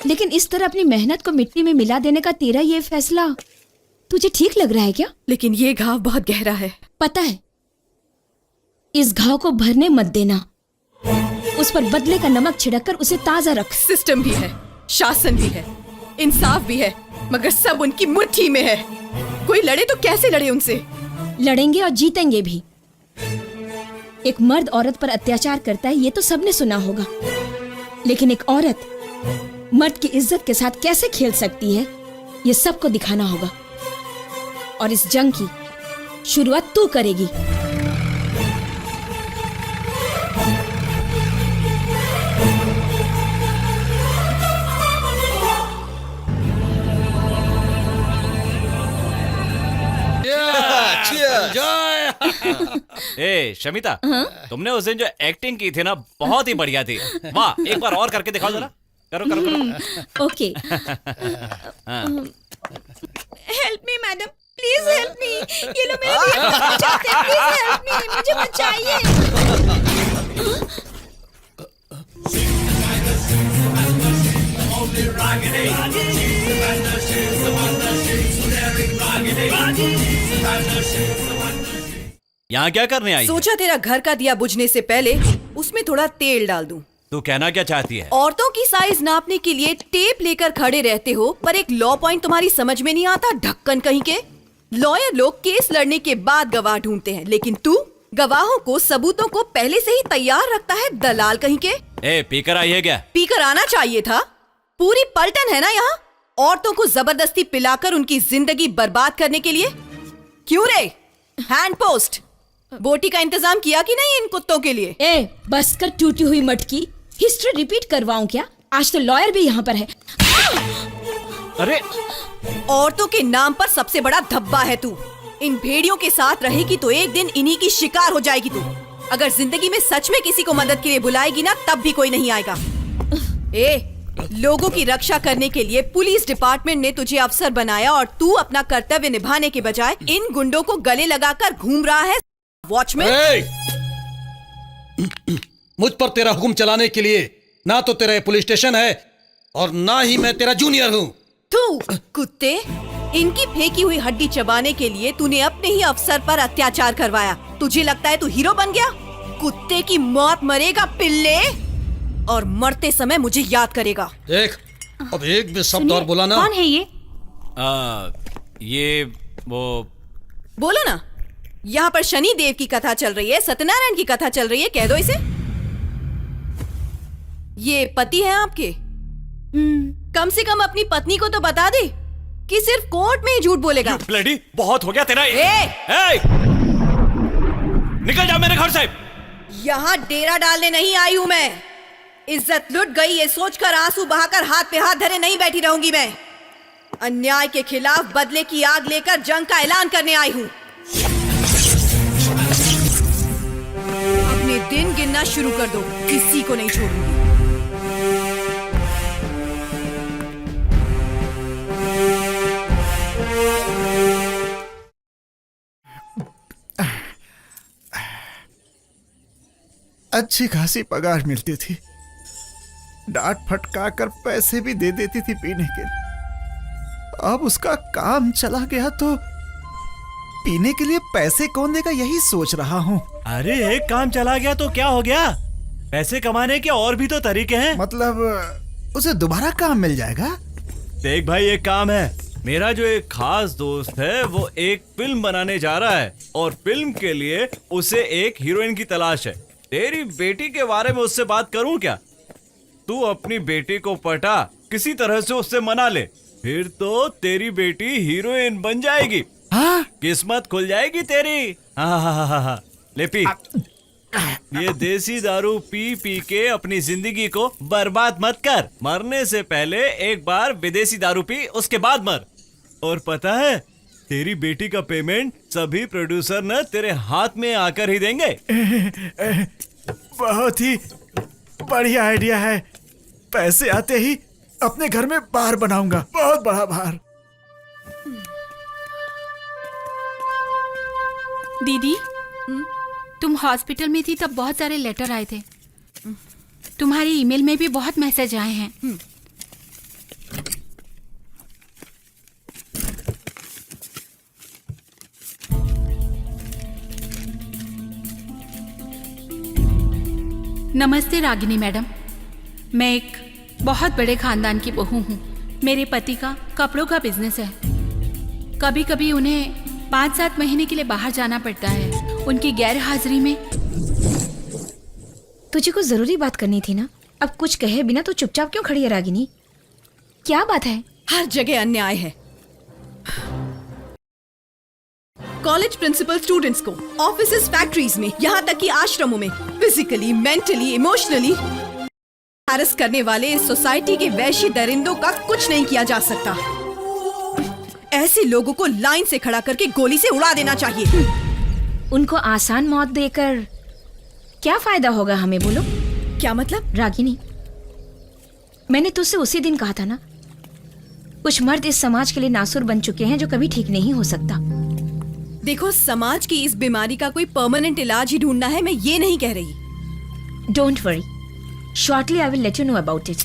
लेकिन इस तरह अपनी मेहनत को मिट्टी में मिला देने का तेरा ये फैसला तुझे ठीक लग रहा है क्या?
लेकिन ये घाव बहुत गहरा है।
पता है, इस घाव को भरने मत देना। उस पर बदले का नमक छिड़ककर उसे ताजा रख।
सिस्टम भी है, शासन भी है, इंसाफ भी है, मगर सब उनकी मुट्ठी में है। कोई लड़े तो कैसे लड़े उनसे?
लड़ेंगे और जीतेंगे भी। एक मर्द औरत पर अत्याचार करता है ये तो सबने सुना होगा, लेकिन एक औरत मर्द की इज्जत के साथ कैसे खेल सकती है ये सबको दिखाना होगा। और इस जंग की शुरुआत तू करेगी।
ए शमिता, तुमने उस दिन जो एक्टिंग की थी ना, बहुत ही बढ़िया थी। वाह, एक बार और करके दिखाओ जरा। करो करो करो।
Okay. Help me madam, please help me. ये लोग मेरे लिए मरना चाहते हैं। प्लीज हेल्प मी, मुझे बचाइए।
यहाँ क्या करने आई?
सोचा तेरा घर का दिया बुझने से पहले उसमें थोड़ा तेल डाल दूं।
तू कहना क्या चाहती है?
औरतों की साइज नापने के लिए टेप लेकर खड़े रहते हो, पर एक लॉ पॉइंट तुम्हारी समझ में नहीं आता, ढक्कन कहीं के। लॉयर लोग केस लड़ने के बाद गवाह ढूंढते हैं, लेकिन तू गवाहों को, सबूतों को पहले से ही तैयार रखता है, दलाल कहीं के।
ए, पीकर आई है क्या?
पीकर आना चाहिए था। पूरी पलटन है ना यहाँ, औरतों को जबरदस्ती पिलाकर उनकी जिंदगी बर्बाद करने के लिए। क्यों रे, हैंड पोस्ट बोटी का इंतजाम किया कि नहीं इन कुत्तों के लिए?
ए, बस कर टूटी हुई मटकी, हिस्ट्री रिपीट करवाऊं क्या? आज तो लॉयर भी यहाँ पर है।
अरे,
औरतों के नाम पर सबसे बड़ा धब्बा है तू। इन भेड़ियों के साथ रहेगी तो एक दिन इन्हीं की शिकार हो जाएगी तू। अगर जिंदगी में सच में किसी को मदद के लिए बुलाएगी ना, तब भी कोई नहीं आएगा। लोगों की रक्षा करने के लिए पुलिस डिपार्टमेंट ने तुझे अफसर बनाया और तू अपना कर्तव्य निभाने के बजाय इन गुंडों को गले लगाकर घूम रहा है। वॉचमैन,
मुझ पर तेरा हुक्म चलाने के लिए ना तो तेरा पुलिस स्टेशन है और ना ही मैं तेरा जूनियर हूँ।
तू कुत्ते, इनकी फेंकी हुई हड्डी चबाने के लिए तूने अपने ही अफसर पर अत्याचार करवाया। तुझे लगता है तू हीरो बन गया? कुत्ते की मौत मरेगा पिल्ले, और मरते समय मुझे याद करेगा।
देख, अब एक भी शब्द और बोला ना।
कौन है ये?
ये वो
बोलो ना। यहाँ पर शनि देव की कथा चल रही है, सत्यनारायण की कथा चल रही है, कह दो इसे। ये पति है आपके? कम से कम अपनी पत्नी को तो बता दे कि सिर्फ कोर्ट में ही झूठ बोलेगा।
ब्लडी, बहुत हो गया तेरा।
ए!
निकल जा मेरे घर से।
यहाँ डेरा डालने नहीं आई हूँ मैं। इज्जत लुट गई ये सोचकर आंसू बहाकर हाथ पे हाथ धरे नहीं बैठी रहूंगी मैं। अन्याय के खिलाफ बदले की आग लेकर जंग का ऐलान करने आई हूँ। अपने दिन गिनना शुरू कर दो, किसी को नहीं छोड़ूंगी।
अच्छी खासी पगार मिलती थी, डांट फटका कर पैसे भी दे देती थी पीने के। अब उसका काम चला गया तो पीने के लिए पैसे कौन देगा, यही सोच रहा हूँ।
अरे, एक काम चला गया तो क्या हो गया? पैसे कमाने के और भी तो तरीके हैं।
मतलब उसे दोबारा काम मिल जाएगा।
देख भाई, एक काम है। मेरा जो एक खास दोस्त है वो एक फिल्म बनाने जा रहा है और फिल्म के लिए उसे एक हीरोइन की तलाश है। तेरी बेटी के बारे में उससे बात करूं क्या? तू अपनी बेटी को पटा, किसी तरह से उससे मना ले, फिर तो तेरी बेटी हीरोइन बन जाएगी।
हाँ?
किस्मत खुल जाएगी तेरी। हाँ। ले पी। ये देसी दारू पी पी के अपनी जिंदगी को बर्बाद मत कर। मरने से पहले एक बार विदेशी दारू पी, उसके बाद मर। और पता है, तेरी बेटी का पेमेंट सभी प्रोड्यूसर न तेरे हाथ में आकर ही देंगे।
बहुत ही बढ़िया आइडिया है। पैसे आते ही अपने घर में बार बनाऊंगा, बहुत बड़ा बार।
दीदी, तुम हॉस्पिटल में थी तब बहुत सारे लेटर आए थे। तुम्हारी ईमेल में भी बहुत मैसेज आए हैं। नमस्ते रागिनी मैडम, मैं एक बहुत बड़े खानदान की बहू हूँ। मेरे पति का कपड़ों का बिजनेस है। कभी कभी उन्हें 5-7 महीने के लिए बाहर जाना पड़ता है। उनकी गैर हाजिरी में।
तुझे कुछ जरूरी बात करनी थी ना? अब कुछ कहे बिना तो चुपचाप क्यों खड़ी है रागिनी? क्या बात है?
हर जगह अन्याय है। कॉलेज प्रिंसिपल स्टूडेंट्स को, ऑफिसेज, फैक्ट्रीज में, यहाँ तक कि आश्रमों में फिजिकली, मेंटली, इमोशनली हैरेस करने वाले इस सोसाइटी के वैश्य दरिंदों का कुछ नहीं किया जा सकता। ऐसे लोगों को लाइन से खड़ा करके गोली से उड़ा देना चाहिए।
उनको आसान मौत देकर क्या फायदा होगा हमें, बोलो?
क्या मतलब?
रागिनी, मैंने तुझसे उसी दिन कहा था ना, कुछ मर्द इस समाज के लिए नासुर बन चुके हैं जो कभी ठीक नहीं हो सकता।
देखो, समाज की इस बीमारी का कोई परमानेंट इलाज ही ढूंढना है, मैं ये नहीं कह रही।
Don't worry, shortly I will let you know about it.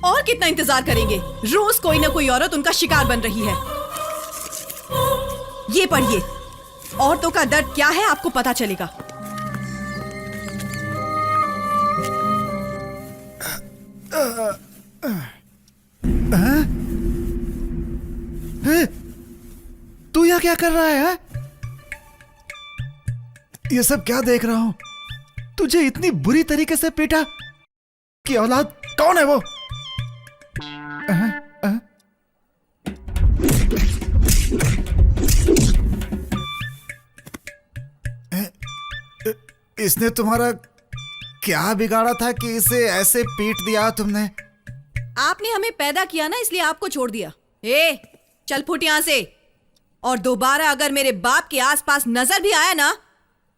और कितना इंतजार करेंगे? रोज कोई ना कोई औरत उनका शिकार बन रही है। ये पढ़िए, औरतों का दर्द क्या है आपको पता चलेगा।
तू यहाँ क्या कर रहा है? ये सब क्या देख रहा हूं? तुझे इतनी बुरी तरीके से पीटा कि औलाद कौन है वो? इसने तुम्हारा क्या बिगाड़ा था कि इसे ऐसे पीट दिया तुमने?
आपने हमें पैदा किया ना, इसलिए आपको छोड़ दिया। ए, चल फुट यहाँ से। और दोबारा अगर मेरे बाप के आसपास नजर भी आया ना,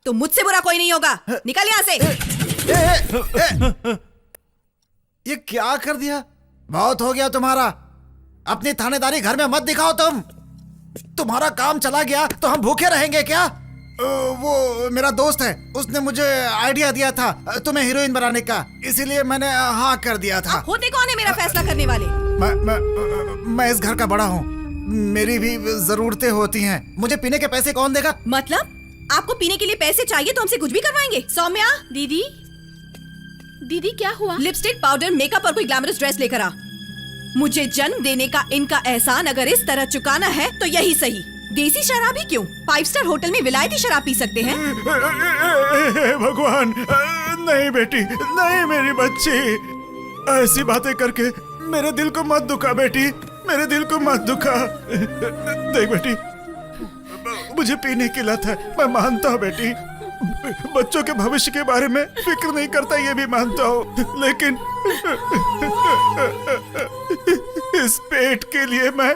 तो मुझसे बुरा कोई नहीं होगा। निकल यहाँ से।
ये क्या कर दिया? बहुत हो गया तुम्हारा। अपनी थानेदारी घर में मत दिखाओ तुम। तुम्हारा काम चला गया तो हम भूखे रहेंगे क्या? वो मेरा दोस्त है, उसने मुझे आइडिया दिया था तुम्हें हीरोइन बनाने का, इसीलिए मैंने हाँ कर दिया था।
होते कौन है मेरा फैसला करने वाले?
मैं इस घर का बड़ा हूँ, मेरी भी जरूरतें होती हैं। मुझे पीने के पैसे कौन देगा?
मतलब आपको पीने के लिए पैसे चाहिए तो हमसे कुछ भी करवाएंगे? सौम्या,
दीदी, दीदी क्या हुआ?
लिपस्टिक, पाउडर, मेकअप और कोई ग्लैमरस ड्रेस लेकर आ। मुझे जन्म देने का इनका एहसान अगर इस तरह चुकाना है तो यही सही। देसी शराब ही क्यों, 5 स्टार होटल में विलायती शराब पी सकते हैं।
भगवान, नहीं बेटी, नहीं मेरी बच्ची, ऐसी बातें करके मेरे दिल को मत दुखा बेटी, मेरे दिल को मत दुखा। देख बेटी, मुझे पीने की लत है, मैं मानता हूँ बेटी। बच्चों के भविष्य के बारे में फिक्र नहीं करता, ये भी मानता हूँ, लेकिन इस पेट के लिए मैं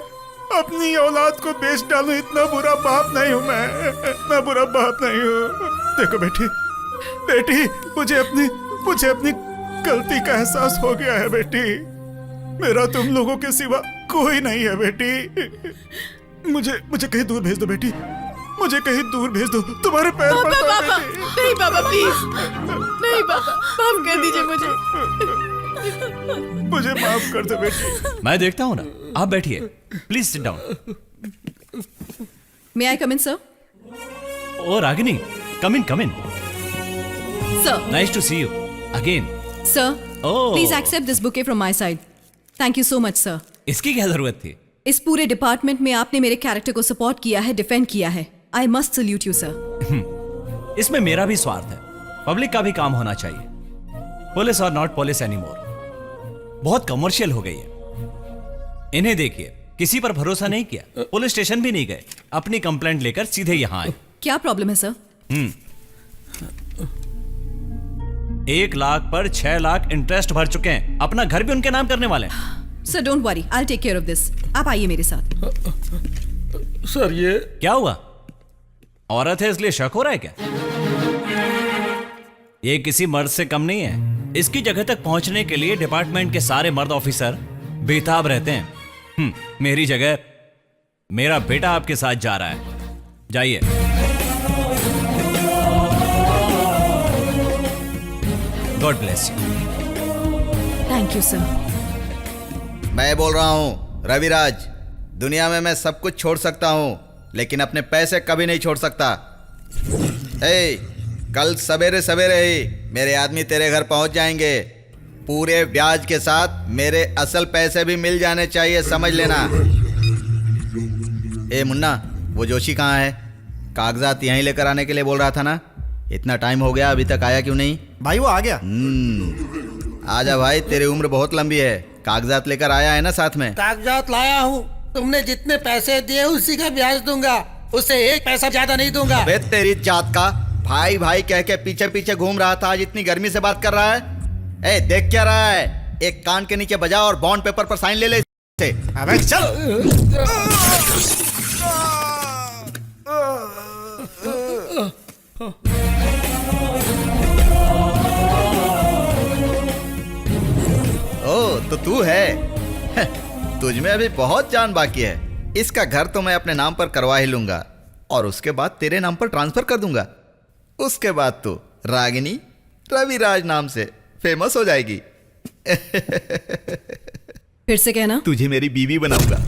अपनी औलाद को बेच डालूं, इतना बुरा बाप नहीं हूं मैं, इतना बुरा बाप नहीं हूं। देखो बेटी, बेटी, मुझे अपनी गलती का एहसास हो गया है बेटी। मेरा तुम लोगों के सिवा कोई नहीं है बेटी। मुझे कहीं दूर भेज दो बेटी, मुझे कहीं दूर भेज दो, तुम्हारे पैर पड़ता हूं बेटी।
नहीं बाबा, प्लीज नहीं बाबा, माफ कर दीजिए
मुझे माफ कर दो बेटी।
मैं देखता हूँ ना, आप बैठिए, please sit down.
May I come in sir?
Oh Ragini, come in.
Sir,
nice to see you again.
Sir,
Oh.
Please accept this bouquet from my side. Thank you so much sir.
इसकी क्या जरूरत थी?
इस पूरे department में आपने मेरे character को सपोर्ट किया है, डिफेंड किया है। I must salute you sir.
इसमें मेरा भी स्वार्थ है, पब्लिक का भी काम होना चाहिए। पुलिस और नॉट पुलिस एनीमोर बहुत कमर्शियल हो गई है। इन्हें देखिए, किसी पर भरोसा नहीं किया, पुलिस स्टेशन भी नहीं गए, अपनी कंप्लेंट लेकर सीधे यहां आए।
क्या प्रॉब्लम है सर?
1 लाख पर 6 लाख इंटरेस्ट भर चुके हैं, अपना घर भी उनके नाम करने वाले हैं।
Sir don't worry, I will take care of this. आप आइए मेरे साथ।
सर ये
क्या हुआ? औरत है इसलिए शक हो रहा है क्या? ये किसी मर्द से कम नहीं है। इसकी जगह तक पहुंचने के लिए डिपार्टमेंट के सारे मर्द ऑफिसर बेताब रहते हैं। मेरी जगह मेरा बेटा आपके साथ जा रहा है, जाइए। God bless you.
Thank you sir.
मैं बोल रहा हूँ रविराज, दुनिया में मैं सब कुछ छोड़ सकता हूँ, लेकिन अपने पैसे कभी नहीं छोड़ सकता। कल सवेरे सवेरे ही मेरे आदमी तेरे घर पहुंच जाएंगे, पूरे ब्याज के साथ। मेरे असल पैसे भी मिल जाने चाहिए, समझ लेना। मुन्ना, वो जोशी कहाँ है? कागजात यहीं लेकर आने के लिए बोल रहा था ना। इतना टाइम हो गया, अभी तक आया क्यों नहीं?
भाई वो आ गया।
आजा भाई, तेरी उम्र बहुत लंबी है। कागजात लेकर आया है ना साथ में?
कागजात लाया हूँ। तुमने जितने पैसे दिए उसी का ब्याज दूंगा, उससे 1 पैसा ज्यादा नहीं दूंगा।
अबे तेरी जात का, भाई भाई कह के पीछे पीछे घूम रहा था, आज इतनी गर्मी से बात कर रहा है। देख क्या रहा है? एक कान के नीचे बजा और बॉन्ड पेपर पर साइन ले ले।
अबे चल।
ओ तो तू है। तुझमें अभी बहुत जान बाकी है। इसका घर तो मैं अपने नाम पर करवा ही लूंगा, और उसके बाद तेरे नाम पर ट्रांसफर कर दूंगा। उसके बाद तो रागिनी रविराज नाम से फेमस हो जाएगी।
फिर से कहना।
तुझे मेरी बीवी बनाऊंगा।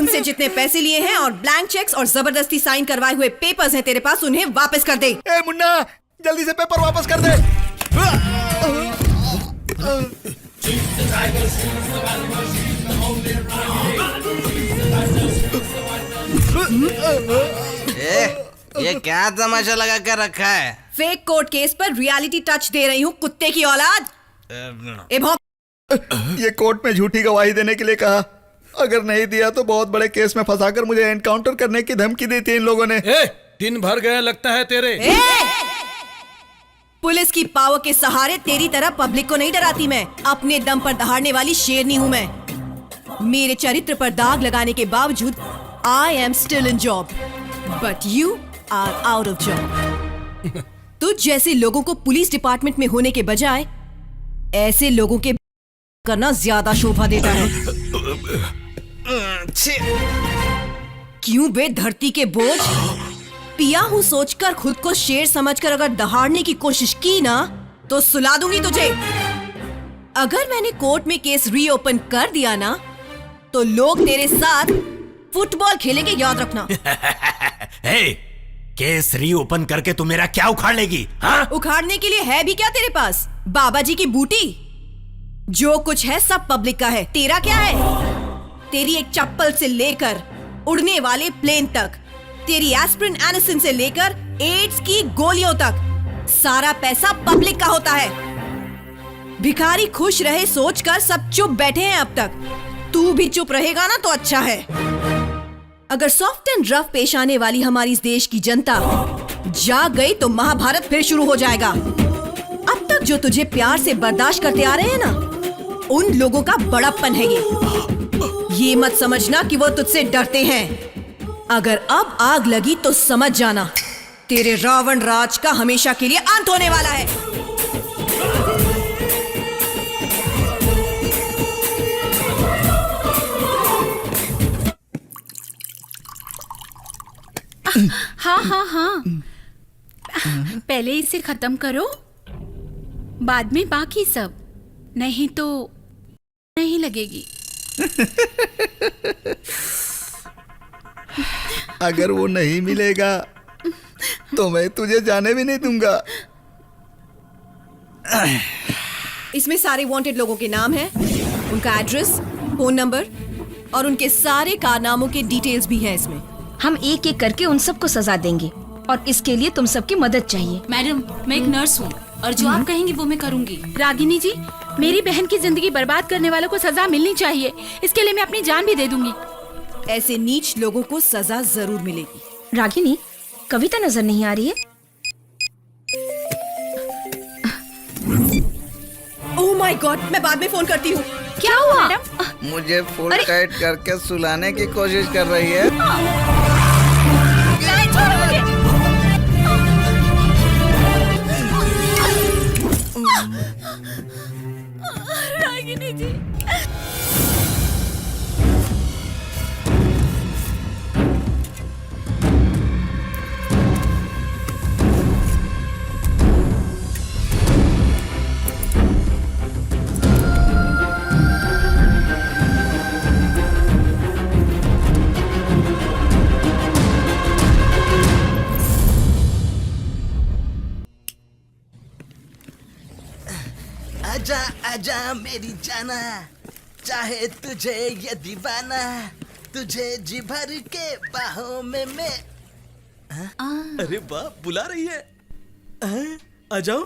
उनसे जितने पैसे लिए हैं और ब्लैंक चेक्स और जबरदस्ती साइन करवाए हुए पेपर्स हैं तेरे पास, उन्हें वापस कर दे।
ए मुन्ना, जल्दी से पेपर वापस कर दे।
ये क्या तमाशा लगा कर रखा है?
फेक कोर्ट केस पर रियलिटी टच दे रही हूँ, कुत्ते की औलाद। ए भौंक।
ये कोर्ट में झूठी गवाही देने के लिए कहा, अगर नहीं दिया तो बहुत बड़े केस में फंसाकर मुझे एनकाउंटर करने की धमकी दी थी इन लोगों ने।
दिन भर गए लगता है तेरे।
पुलिस की पावर के सहारे तेरी तरह पब्लिक को नहीं डराती मैं। अपने दम पर दहाड़ने वाली शेरनी हूँ मैं। मेरे चरित्र पर दाग लगाने के बावजूद I am still in job, but you are out of job. तुझ जैसे लोगों को पुलिस डिपार्टमेंट में होने के बजाय ऐसे लोगों के करना ज्यादा शोभा देता है। क्यों बे धरती के बोझ? पिया हूँ सोचकर खुद को शेर समझकर अगर दहाड़ने की कोशिश की ना तो सुला दूंगी तुझे। अगर मैंने कोर्ट में केस रीओपन कर दिया ना तो लोग तेरे साथ फुटबॉल खेलेंगे, याद रखना।
हे, केस रीओपन करके तू मेरा क्या उखाड़ लेगी? हाँ?
उखाड़ने के लिए है भी क्या तेरे पास? बाबा जी की बूटी। जो कुछ है सब पब्लिक का है, तेरा क्या है? तेरी एक चप्पल से लेकर उड़ने वाले प्लेन तक, तेरी एस्प्रिन एनिसिन से लेकर एड्स की गोलियों तक, सारा पैसा पब्लिक का होता है। भिखारी खुश रहे सोचकर सब चुप बैठे हैं अब तक। तू भी चुप रहेगा ना तो अच्छा है। अगर सॉफ्ट एंड रफ पेश आने वाली हमारी इस देश की जनता जाग गई तो महाभारत फिर शुरू हो जाएगा। अब तक जो तुझे प्यार से बर्दाश्त करते आ रहे हैं ना, उन लोगों का बड़प्पन है ये मत समझना कि वो तुझसे डरते हैं। अगर अब आग लगी तो समझ जाना तेरे रावण राज का हमेशा के लिए अंत होने वाला है।
हाँ हाँ हाँ, पहले इसे खत्म करो, बाद में बाकी सब, नहीं तो नहीं लगेगी।
अगर वो नहीं मिलेगा तो मैं तुझे जाने भी नहीं दूंगा।
इसमें सारे वांटेड लोगों के नाम हैं, उनका एड्रेस, फोन नंबर और उनके सारे कारनामों के डिटेल्स भी हैं इसमें।
हम एक एक करके उन सबको सजा देंगे और इसके लिए तुम सबकी मदद चाहिए।
मैडम, मैं एक नर्स हूँ और जो आप कहेंगी वो मैं करूँगी। रागिनी जी, मेरी बहन की जिंदगी बर्बाद करने वालों को सजा मिलनी चाहिए, इसके लिए मैं अपनी जान भी दे दूंगी।
ऐसे नीच लोगों को सजा जरूर मिलेगी।
रागिनी, कविता नजर नहीं आ रही है?
ओह माय गॉड, मैं बाद में फोन करती हूँ।
क्या हुआ मैडम?
मुझे फुल टाइट करके सुलाने की कोशिश कर रही है।
छोड़ो मुझे। रागिनी जी,
आजा आजा मेरी जाना, चाहे तुझे ये दीवाना, तुझे जी भर के बाहों में मैं। अरे वाह, बुला रही है। आ जाओ।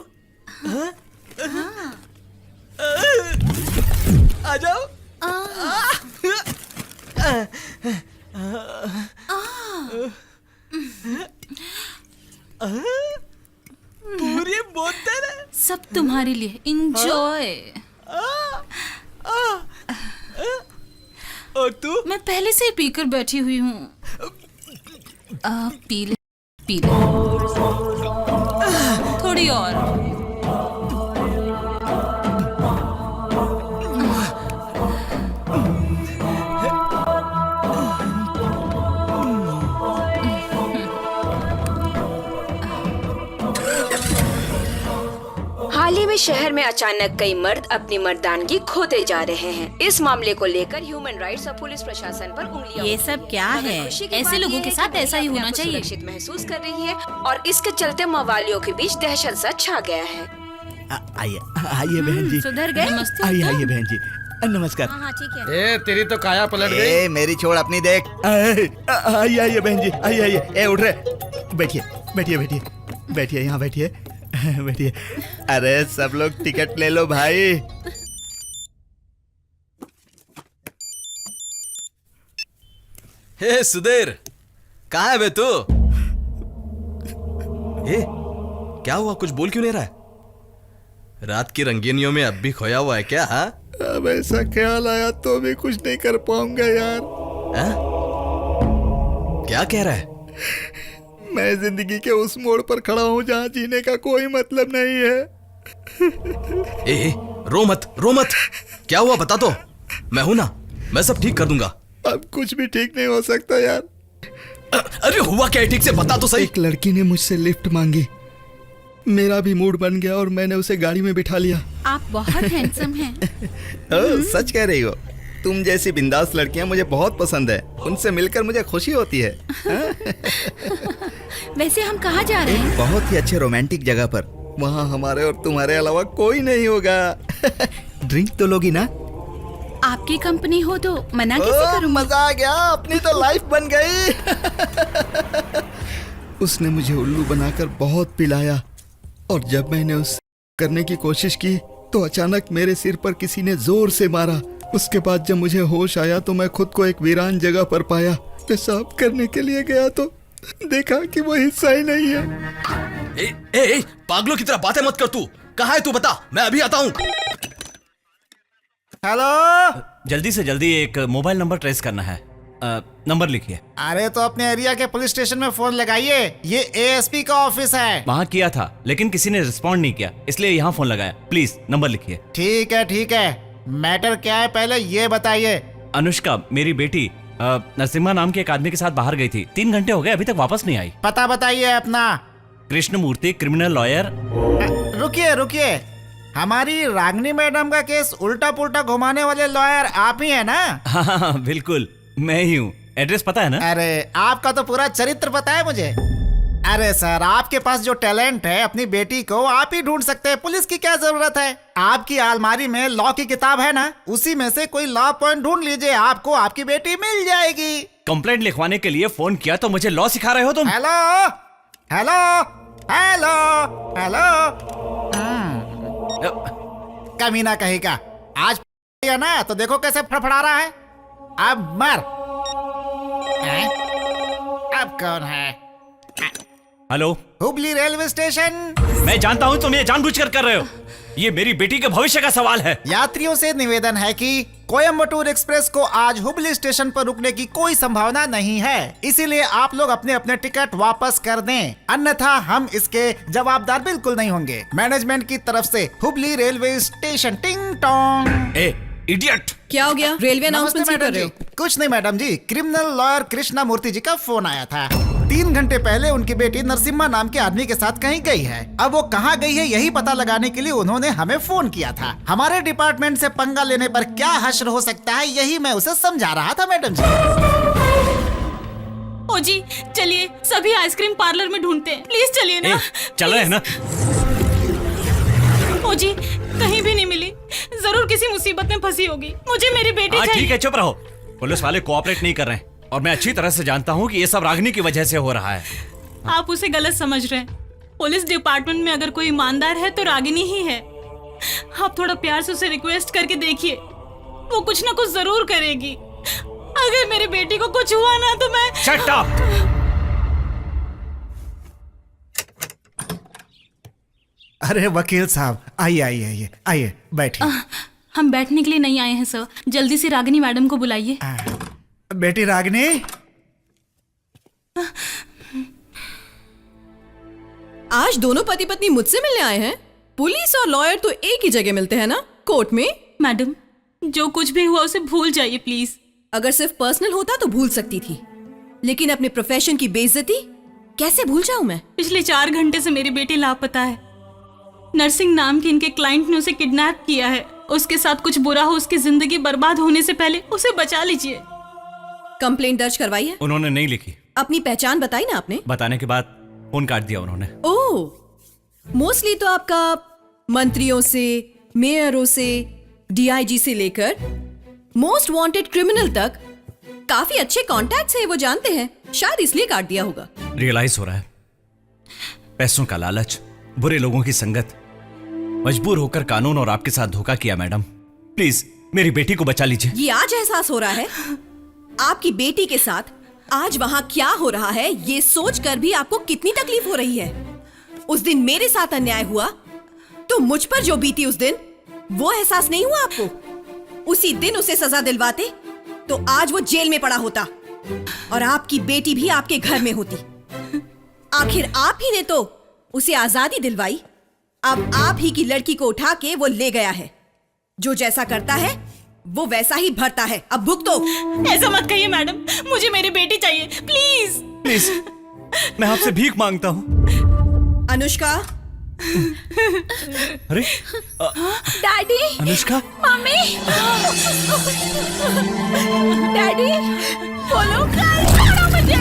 आ जाओ। पूरी बोतल
सब तुम्हारे लिए, इंजॉय।
और तू?
मैं पहले से ही पीकर बैठी हुई हूँ। पी ले, पी ले, थोड़ी और।
हाल ही हुए शहर में अचानक कई मर्द अपनी मर्दानगी खोते जा रहे हैं। इस मामले को लेकर ह्यूमन राइट्स और पुलिस प्रशासन पर उंगलियां
ये सब क्या है? ऐसे लोगों के साथ ऐसा ही होना चाहिए।
सुरक्षित महसूस कर रही है और इसके चलते मवालियों के बीच दहशत सा छा गया है।
आइए आइए बहन जी,
सुधर गए?
आइए आइए बहन जी, नमस्कार।
हाँ ठीक है।
ए तेरी तो काया पलट गई।
ए मेरी छोड़ अपनी देख। आइए आइए बहन जी, आइए आइए। ए उठ रहे, बैठिए बैठिए बैठिए बैठिए, यहाँ बैठिए बैठिए। अरे सब लोग टिकट ले लो भाई।
हे सुधीर, कहाँ है बे तू? ए, क्या हुआ? कुछ बोल क्यों नहीं रहा है? रात की रंगीनियों में अब भी खोया हुआ है क्या? हाँ?
अब ऐसा ख्याल आया तो भी कुछ नहीं कर पाऊंगा यार।
क्या कह रहा है?
मैं जिंदगी के उस मोड़ पर खड़ा हूँ जहाँ जीने का कोई मतलब नहीं है।
ए, रो मत, रो मत। क्या हुआ बता तो, मैं हूं ना, मैं सब ठीक कर दूंगा।
अब कुछ भी ठीक नहीं हो सकता यार।
अरे हुआ क्या है, ठीक से बता तो सही।
एक लड़की ने मुझसे लिफ्ट मांगी, मेरा भी मूड बन गया और मैंने उसे गाड़ी में बिठा लिया।
आप बहुत हैंडसम हैं।
सच कह रही हो? तुम जैसी बिंदास लड़कियां मुझे बहुत पसंद है, उनसे मिलकर मुझे खुशी होती है।
वैसे हम कहाँ जा रहे हैं?
बहुत ही अच्छे रोमांटिक जगह पर। वहाँ हमारे और तुम्हारे अलावा कोई नहीं होगा। ड्रिंक तो लोगी ना?
आपकी कंपनी हो तो मना कैसे करूँ?
मजा आ गया, अपनी तो लाइफ बन गई।
उसने मुझे उल्लू बनाकर बहुत पिलाया और जब मैंने उस करने की कोशिश की तो अचानक मेरे सिर पर किसी ने जोर से मारा। उसके बाद जब मुझे होश आया तो मैं खुद को एक वीरान जगह पर पाया। पेशाब करने के लिए गया तो देखा कि वो हिस्सा ही नहीं है।
ए, पागलों की तरह बातें मत कर तू। कहाँ है तू, बता, मैं अभी आता हूँ।
हेलो, जल्दी से जल्दी एक मोबाइल नंबर ट्रेस करना है। नंबर लिखिए।
अरे तो अपने एरिया के पुलिस स्टेशन में फोन लगाइए, ये एएसपी का ऑफिस है।
वहाँ किया था लेकिन किसी ने रिस्पॉन्ड नहीं किया, इसलिए यहाँ फोन लगाया। प्लीज नंबर लिखिए।
ठीक है, मैटर क्या है पहले ये बताइए।
अनुष्का, मेरी बेटी नरसिम्हा नाम के एक आदमी के साथ बाहर गई थी। 3 घंटे हो गए, अभी तक वापस नहीं आई।
पता बताइए अपना।
Krishnamurthy, criminal lawyer.
रुकिए, हमारी रागनी मैडम का केस उल्टा पुल्टा घुमाने वाले लॉयर आप ही है ना?
हाँ, बिल्कुल मैं ही हूँ। एड्रेस पता है ना?
अरे आपका तो पूरा चरित्र पता है मुझे। अरे सर, आपके पास जो टैलेंट है अपनी बेटी को आप ही ढूंढ सकते हैं, पुलिस की क्या जरूरत है? आपकी अलमारी में लॉ की किताब है ना, उसी में से कोई लॉ पॉइंट ढूंढ लीजिए, आपको आपकी बेटी मिल जाएगी।
कंप्लेंट लिखवाने के लिए फोन किया तो मुझे लॉ सिखा रहे हो तुम?
Hello hello hello hello. कमीना कहेगा, आज ना तो देखो कैसे फड़फड़ा रहा है। अब मर। अब कौन है?
Hello,
Hubli railway station.
मैं जानता हूँ तुम ये जानबूझकर कर रहे हो। ये मेरी बेटी के भविष्य का सवाल है।
यात्रियों से निवेदन है कि कोयम्बटूर एक्सप्रेस को आज हुबली स्टेशन पर रुकने की कोई संभावना नहीं है, इसीलिए आप लोग अपने अपने टिकट वापस कर दें, अन्यथा हम इसके जवाबदार बिल्कुल नहीं होंगे। मैनेजमेंट की तरफ से हुबली रेलवे स्टेशन। टिंग टोंग।
ए इडियट,
क्या हो गया? रेलवे अनाउंसमेंट कर रहे हो?
कुछ नहीं मैडम जी, क्रिमिनल लॉयर कृष्णा मूर्ति जी का फोन आया था। 3 घंटे पहले उनकी बेटी नरसिम्हा नाम के आदमी के साथ कहीं गई है। अब वो कहाँ गई है यही पता लगाने के लिए उन्होंने हमें फोन किया था। हमारे डिपार्टमेंट से पंगा लेने पर क्या हश्र हो सकता है यही मैं उसे समझा रहा था मैडम जी।
ओ जी, चलिए सभी आइसक्रीम पार्लर में ढूंढते हैं, प्लीज चलिए ना।
चल रहे हैं ना?
ओ जी, कहीं भी नहीं मिली, जरूर किसी मुसीबत में फंसी होगी। मुझे मेरी बेटी चाहिए।
ठीक है, चुप रहो। पुलिस वाले कोऑपरेट नहीं कर रहे हैं और मैं अच्छी तरह से जानता हूँ कि ये सब रागिनी की वजह से हो रहा है।
आप उसे गलत समझ रहे हैं। पुलिस डिपार्टमेंट में अगर कोई ईमानदार है तो रागिनी ही है। आप थोड़ा प्यार से उसे रिक्वेस्ट करके देखिए, वो कुछ ना कुछ जरूर करेगी। अगर मेरी बेटी को कुछ हुआ ना तो मैं।
Shut up!
अरे वकील साहब, आइए बैठिए।
हम बैठने के लिए नहीं आए हैं सर, जल्दी से रागिनी मैडम को बुलाइए।
बेटी रागिनी।
आज दोनों पति पत्नी मुझसे मिलने आए हैं। पुलिस और लॉयर तो एक ही जगह मिलते हैं ना, कोर्ट में।
मैडम, जो कुछ भी हुआ उसे भूल जाइए प्लीज।
अगर सिर्फ पर्सनल होता तो भूल सकती थी, लेकिन अपने प्रोफेशन की बेइज्जती कैसे भूल जाऊं मैं?
पिछले 4 घंटे से मेरी बेटी लापता है। नरसिंह नाम के इनके क्लाइंट ने उसे किडनैप किया है। उसके साथ कुछ बुरा हो, उसकी जिंदगी बर्बाद होने से पहले उसे बचा लीजिए।
कंप्लेंट दर्ज करवाई है?
उन्होंने नहीं लिखी।
अपनी पहचान बताई ना आपने?
बताने के बाद फोन काट दिया उन्होंने।
ओह, मोस्टली तो आपका मंत्रियों से, मेयरों से, डीआईजी से लेकर मोस्ट वांटेड क्रिमिनल तक काफी अच्छे कॉन्टैक्ट्स हैं, वो जानते हैं, शायद इसलिए काट दिया होगा।
रियलाइज हो रहा है, पैसों का लालच, बुरे लोगों की संगत, मजबूर होकर कानून और आपके साथ धोखा किया। मैडम प्लीज मेरी बेटी को बचा लीजिए।
ये आज एहसास हो रहा है आपकी बेटी के साथ आज वहां क्या हो रहा है, ये सोचकर भी आपको कितनी तकलीफ हो रही है। उस दिन मेरे साथ अन्याय हुआ तो मुझ पर जो बीती उस दिन, वो एहसास नहीं हुआ आपको? उसी दिन उसे सजा दिलवाते तो आज वो जेल में पड़ा होता और आपकी बेटी भी आपके घर में होती। आखिर आप ही ने तो उसे आजादी दिलवाई, अब आप ही की लड़की को उठा के वो ले गया है। जो जैसा करता है वो वैसा ही भरता है, अब भुगतो।
ऐसा मत कहिए मैडम, मुझे मेरी बेटी चाहिए, प्लीज
प्लीज, मैं आपसे भीख मांगता हूँ।
अनुष्का।
अरे
डैडी,
अनुष्का,
मम्मी, डैडी, बोलो कल छोड़ो मुझे।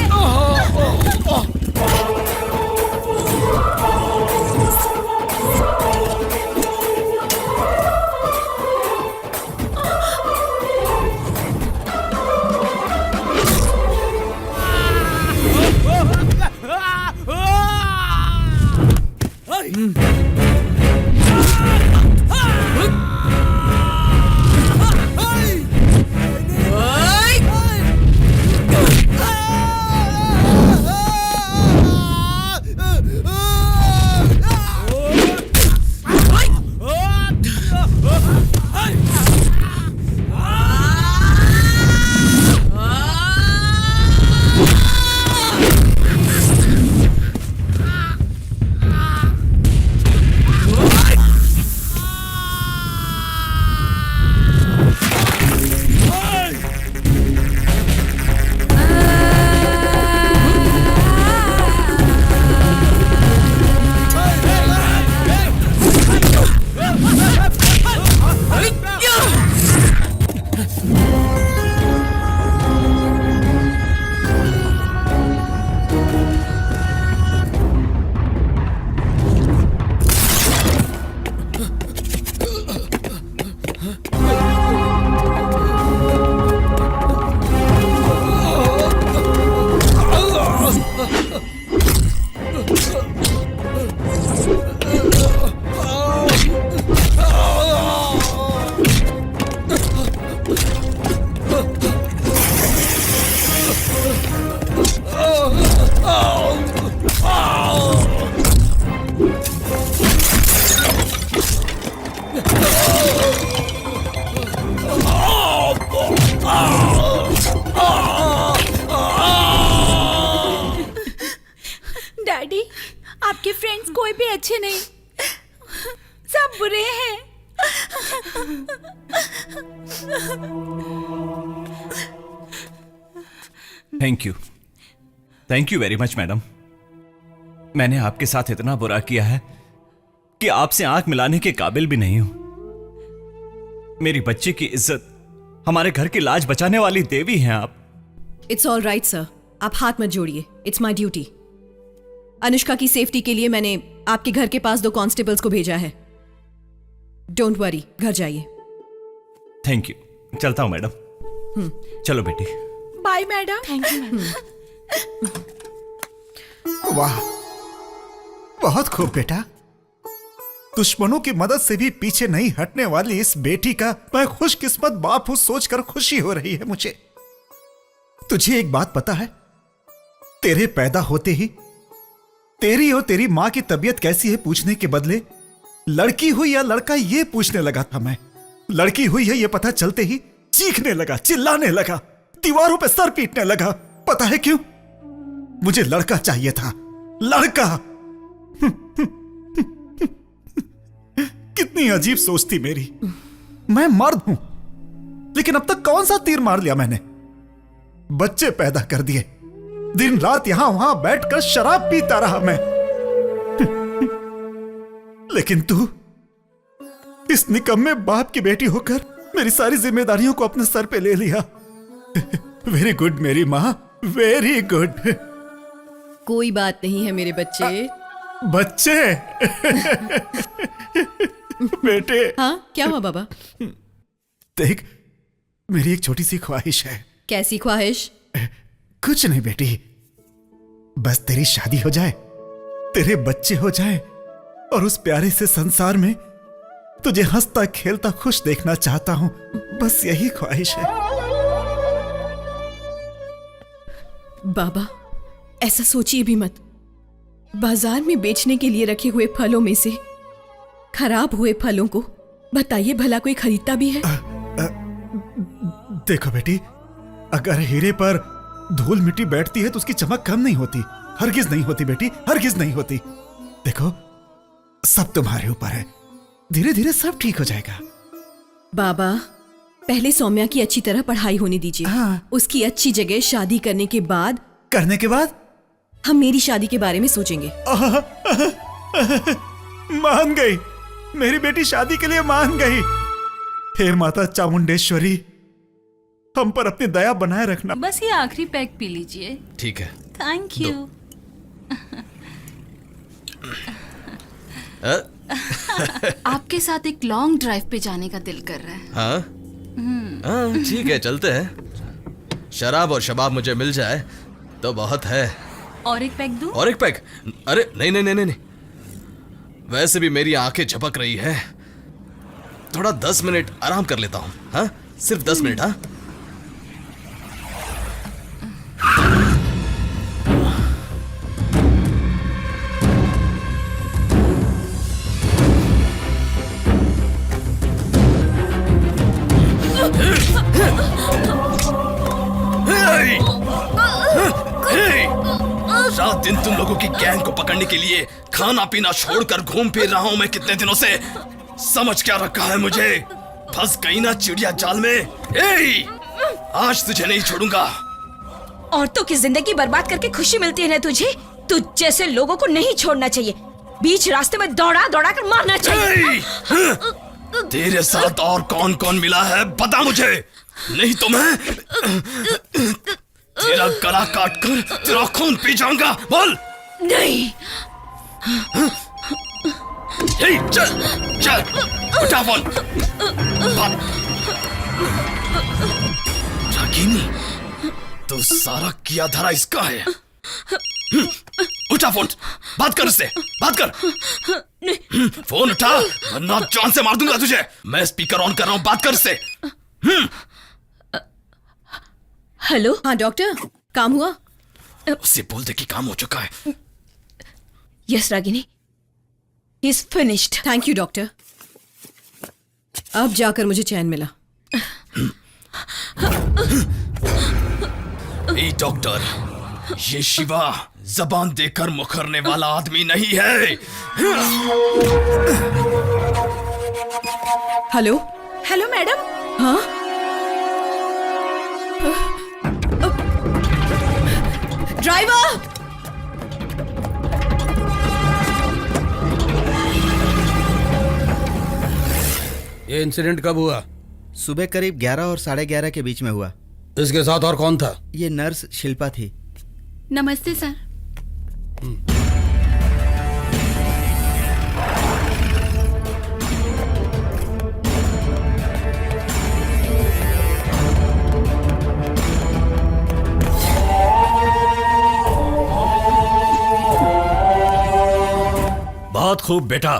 डैडी, आपके फ्रेंड्स कोई भी अच्छे नहीं, सब बुरे हैं।
Thank you very much madam. मैंने आपके साथ इतना बुरा किया है कि आपसे आंख मिलाने के काबिल भी नहीं हूं। मेरी बच्ची की इज्जत, हमारे घर की लाज बचाने वाली देवी हैं आप।
इट्स ऑल राइट सर, आप हाथ मत जोड़िए, इट्स माई ड्यूटी। अनुष्का की सेफ्टी के लिए मैंने आपके घर के पास 2 कांस्टेबल्स को भेजा है। डोंट वरी, घर जाइए।
थैंक यू, चलता हूं मैडम। चलो बेटी।
Bye madam. Thank you madam.
वाह, बहुत खूब बेटा। दुश्मनों की मदद से भी पीछे नहीं हटने वाली इस बेटी का मैं खुशकिस्मत बाप हूं सोचकर खुशी हो रही है मुझे। तुझे एक बात पता है, तेरे पैदा होते ही तेरी और तेरी मां की तबीयत कैसी है पूछने के बदले लड़की हुई या लड़का ये पूछने लगा था मैं। लड़की हुई है ये पता चलते ही चीखने लगा, चिल्लाने लगा, दीवारों पे सर पीटने लगा। पता है क्यों? मुझे लड़का चाहिए था, लड़का। कितनी अजीब सोच थी मेरी। मैं मर्द हूं, लेकिन अब तक कौन सा तीर मार लिया मैंने? बच्चे पैदा कर दिए, दिन रात यहां वहां बैठकर शराब पीता रहा मैं।
लेकिन तू इस निकम्मे बाप की बेटी होकर मेरी सारी जिम्मेदारियों को अपने सर पे ले लिया। वेरी गुड मेरी माँ, वेरी गुड।
कोई बात नहीं है मेरे बच्चे।
बच्चे बेटे।
हाँ, क्या हुआ बाबा?
देख, मेरी एक छोटी सी ख्वाहिश है।
कैसी ख्वाहिश?
कुछ नहीं बेटी, बस तेरी शादी हो जाए, तेरे बच्चे हो जाए और उस प्यारे से संसार में तुझे हंसता खेलता खुश देखना चाहता हूं। बस यही ख्वाहिश है।
बाबा, ऐसा सोचिए भी मत। बाजार में बेचने के लिए रखे हुए फलों में से खराब हुए फलों को बताइए भला कोई खरीदता भी है?
देखो बेटी, अगर हीरे पर धूल मिट्टी बैठती है तो उसकी चमक कम नहीं होती। हरगिज नहीं होती बेटी, हरगिज नहीं होती। देखो, सब तुम्हारे ऊपर है, धीरे धीरे सब ठीक हो जाएगा।
बाबा, पहले सौम्या की अच्छी तरह पढ़ाई होने दीजिए।
हाँ।
उसकी अच्छी जगह शादी करने के बाद हम मेरी शादी के बारे में सोचेंगे।
मान गई, मेरी बेटी शादी के लिए मान गई। हे माता चामुंडेश्वरी, हम पर अपनी दया बनाए रखना।
बस ये आखिरी पैक पी लीजिए।
ठीक है।
Thank you. आपके साथ एक लॉन्ग ड्राइव पे जाने का दिल कर रहा है।
हाँ, ठीक है, चलते हैं। शराब और शबाब मुझे मिल जाए तो बहुत है।
और एक पैक दूं?
और एक पैक? अरे नहीं नहीं नहीं नहीं, वैसे भी मेरी आंखें झपक रही है, थोड़ा 10 मिनट आराम कर लेता हूँ। हाँ, सिर्फ 10 मिनट। हाँ, रात दिन तुम लोगों की गैंग को पकड़ने के लिए खाना पीना छोड़कर घूम फिर रहा हूं मैं कितने दिनों से। समझ क्या रखा है मुझे? फंस गई ना चिड़िया जाल में। आज तुझे नहीं छोड़ूंगा।
औरतों की जिंदगी बर्बाद करके खुशी मिलती है ना तुझे? तुझ जैसे लोगों को नहीं छोड़ना चाहिए, बीच रास्ते में दौड़ा दौड़ा कर मारना चाहिए।
तेरे साथ और कौन कौन मिला है बता मुझे, नहीं तो मैं तेरा गला काट कर तेरा खून पी जाऊंगा। बोल।
नहीं।
चल चल, उठा फोन। रागिनी, तो सारा किया धरा इसका है। उठा फोन, बात कर उससे, बात कर। फोन उठा वरना जान से मार दूंगा तुझे। मैं स्पीकर ऑन कर रहा हूं, बात कर उससे।
हेलो। हाँ डॉक्टर, काम हुआ?
उससे बोल दे कि काम हो चुका है।
Yes Ragini, he is finished.
Thank you doctor, अब जाकर मुझे चैन मिला।
ए डॉक्टर, ये शिवा जबान देकर मुखरने वाला आदमी नहीं है।
हेलो।
Hello madam.
हाँ, ड्राइवर।
ये इंसिडेंट कब हुआ?
सुबह करीब 11 और 11:30 के बीच में हुआ।
इसके साथ और कौन था?
ये नर्स शिल्पा थी।
नमस्ते सर।
बहुत खूब बेटा,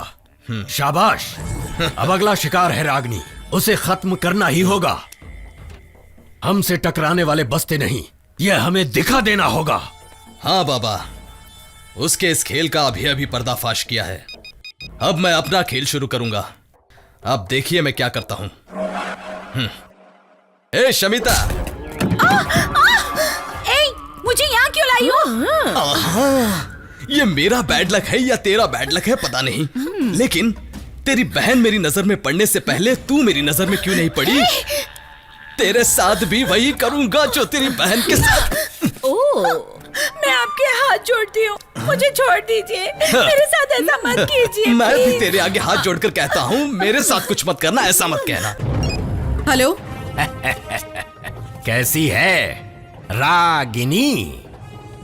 शाबाश। अब अगला शिकार है रागनी, उसे खत्म करना ही होगा। हमसे टकराने वाले बसते नहीं, यह हमें दिखा देना होगा।
हाँ बाबा, उसके इस खेल का अभी अभी पर्दाफाश किया है। अब मैं अपना खेल शुरू करूंगा। अब देखिए मैं क्या करता हूं। ए शमिता,
मुझे यहाँ क्यों लाई हो?
ये मेरा बैड लक है या तेरा बैड लक है पता नहीं, लेकिन तेरी बहन मेरी नजर में पड़ने से पहले तू मेरी नजर में क्यों नहीं पड़ी? तेरे साथ भी वही करूंगा जो तेरी बहन के साथ।
मैं आपके हाथ जोड़ती हूँ।
मुझे छोड़ दीजिए, मेरे साथ ऐसा मत कीजिए।
मैं भी
please।
तेरे आगे हाथ जोड़कर कहता हूँ, मेरे साथ कुछ मत करना, ऐसा मत कहना।
हेलो,
कैसी है रागिनी?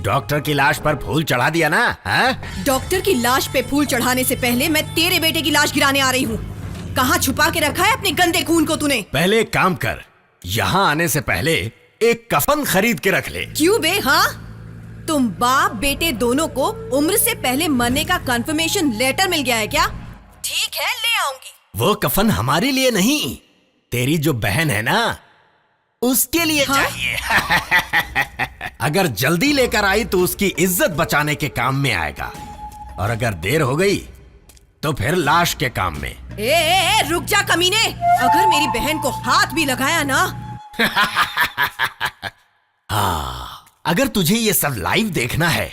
डॉक्टर की लाश पर फूल चढ़ा दिया ना? हाँ?
डॉक्टर की लाश पे फूल चढ़ाने से पहले मैं तेरे बेटे की लाश गिराने आ रही हूँ। कहाँ छुपा के रखा है अपने गंदे खून को तूने?
पहले एक काम कर, यहाँ आने से पहले एक कफन खरीद के रख ले।
क्यों बे? हाँ, तुम बाप बेटे दोनों को उम्र से पहले मरने का कंफर्मेशन लेटर मिल गया है क्या? ठीक है, ले आऊंगी।
वो कफन हमारे लिए नहीं, तेरी जो बहन है ना उसके लिए चाहिए। अगर जल्दी लेकर आई तो उसकी इज्जत बचाने के काम में आएगा, और अगर देर हो गई तो फिर लाश के काम में।
ए, रुक जा कमीने, अगर मेरी बहन को हाथ भी लगाया ना।
हाँ, अगर तुझे ये सब लाइव देखना है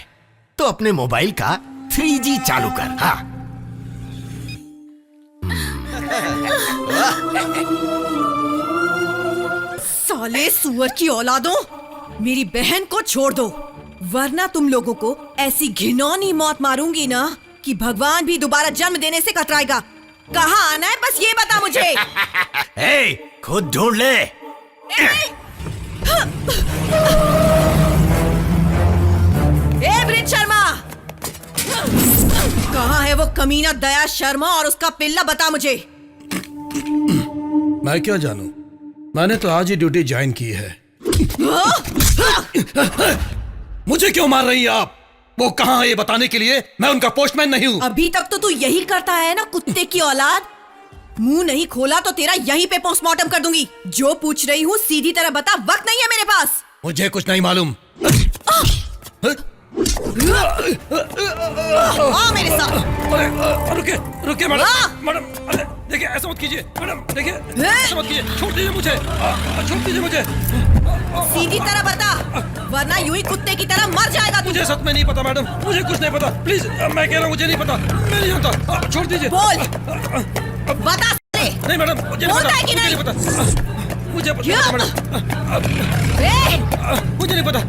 तो अपने मोबाइल का 3G चालू कर। हाँ।
साले सुअर की औलादों, मेरी बहन को छोड़ दो, वरना तुम लोगों को ऐसी घिनौनी मौत मारूंगी ना कि भगवान भी दोबारा जन्म देने से कतराएगा। कहाँ आना है बस ये बता मुझे।
ए, खुद ढूंढ ले।
ए ब्रिज शर्मा, कहाँ है वो कमीना दया शर्मा और उसका पिल्ला, बता मुझे।
मैं क्या जानूं, मैंने तो आज ही ड्यूटी ज्वाइन की है। मुझे क्यों मार रही हैं आप? वो कहाँ है ये बताने के लिए मैं उनका पोस्टमैन नहीं हूँ।
अभी तक तो तू यही करता है ना, कुत्ते की औलाद। मुंह नहीं खोला तो तेरा यहीं पे पोस्टमार्टम कर दूंगी। जो पूछ रही हूँ सीधी तरह बता, वक्त नहीं है मेरे पास।
मुझे कुछ नहीं मालूम।
मेरे साथ।
रुके रुके मैडम, मैडम देखिए ऐसा मत कीजिए। मैडम देखिए ऐसा मत कीजिए, छोड़ दीजिए मुझे, छोड़ दीजिए मुझे।
सीधी तरह बता, वरना यूं ही कुत्ते की तरह मर जाएगा तू।
मुझे सच में नहीं पता मैडम, मुझे कुछ नहीं पता, प्लीज मैं कह रहा हूँ मुझे नहीं पता, मैं नहीं जानता, छोड़ दीजिए।
बोल, बता।
नहीं मैडम, मुझे नहीं पता, मुझे नहीं पता, मुझे पता मैडम, मुझे नहीं पता।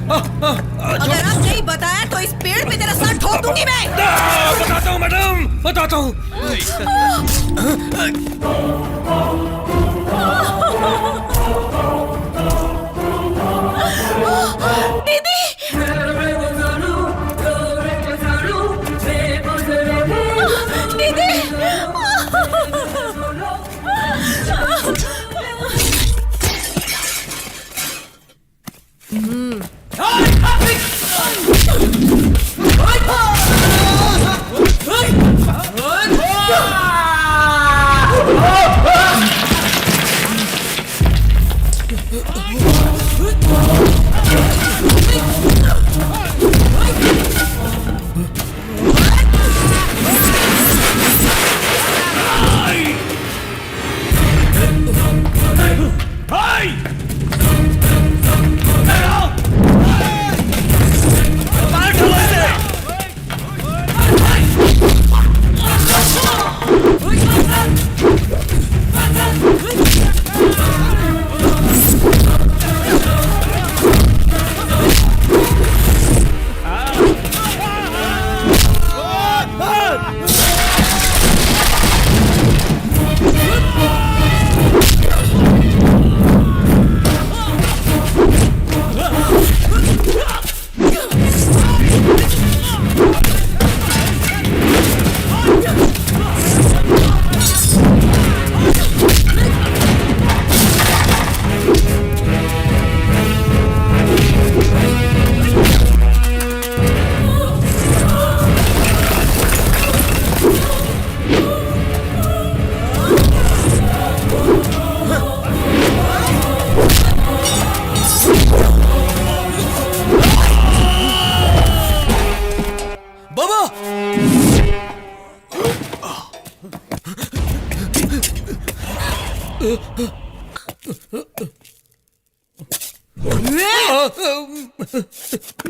अगर अब नहीं बताया तो इस पेड़ पे तेरा सर ठोक दूंगी मैं।
बताता हूँ मैडम, बताता हूँ।
दीदी, दीदी,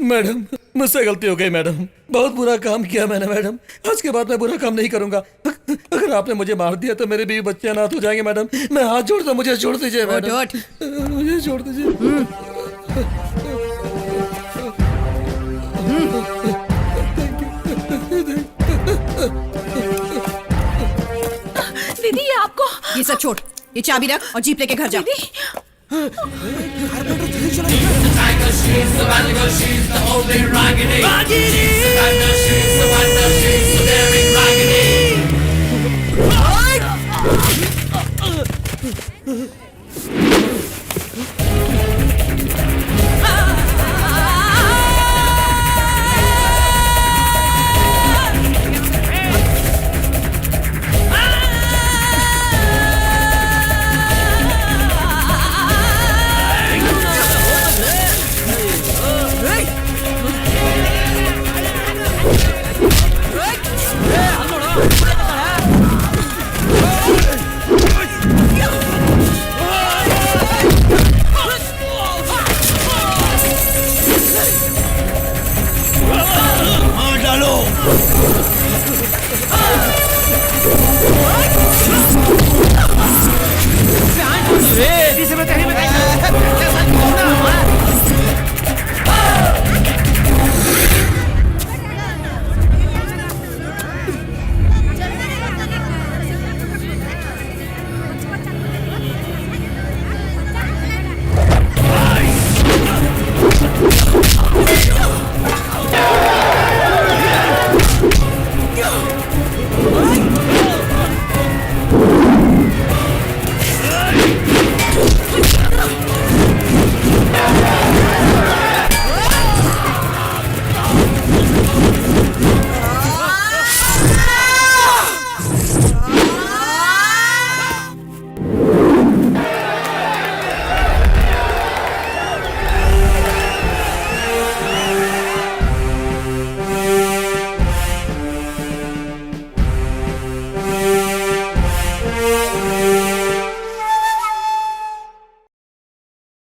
मैडम मुझसे गलती हो गई मैडम, बहुत बुरा काम किया मैंने मैडम, आज के बाद मैं बुरा काम नहीं करूंगा। अगर आपने मुझे मार दिया तो मेरे बीवी बच्चे अनाथ हो जाएंगे मैडम, मैं हाथ जोड़ता, मुझे छोड़ दीजिए मैडम, मुझे छोड़ दीजिए।
सब छोड़, ये चाबी रख और जीप लेके घर जा।
रागिनी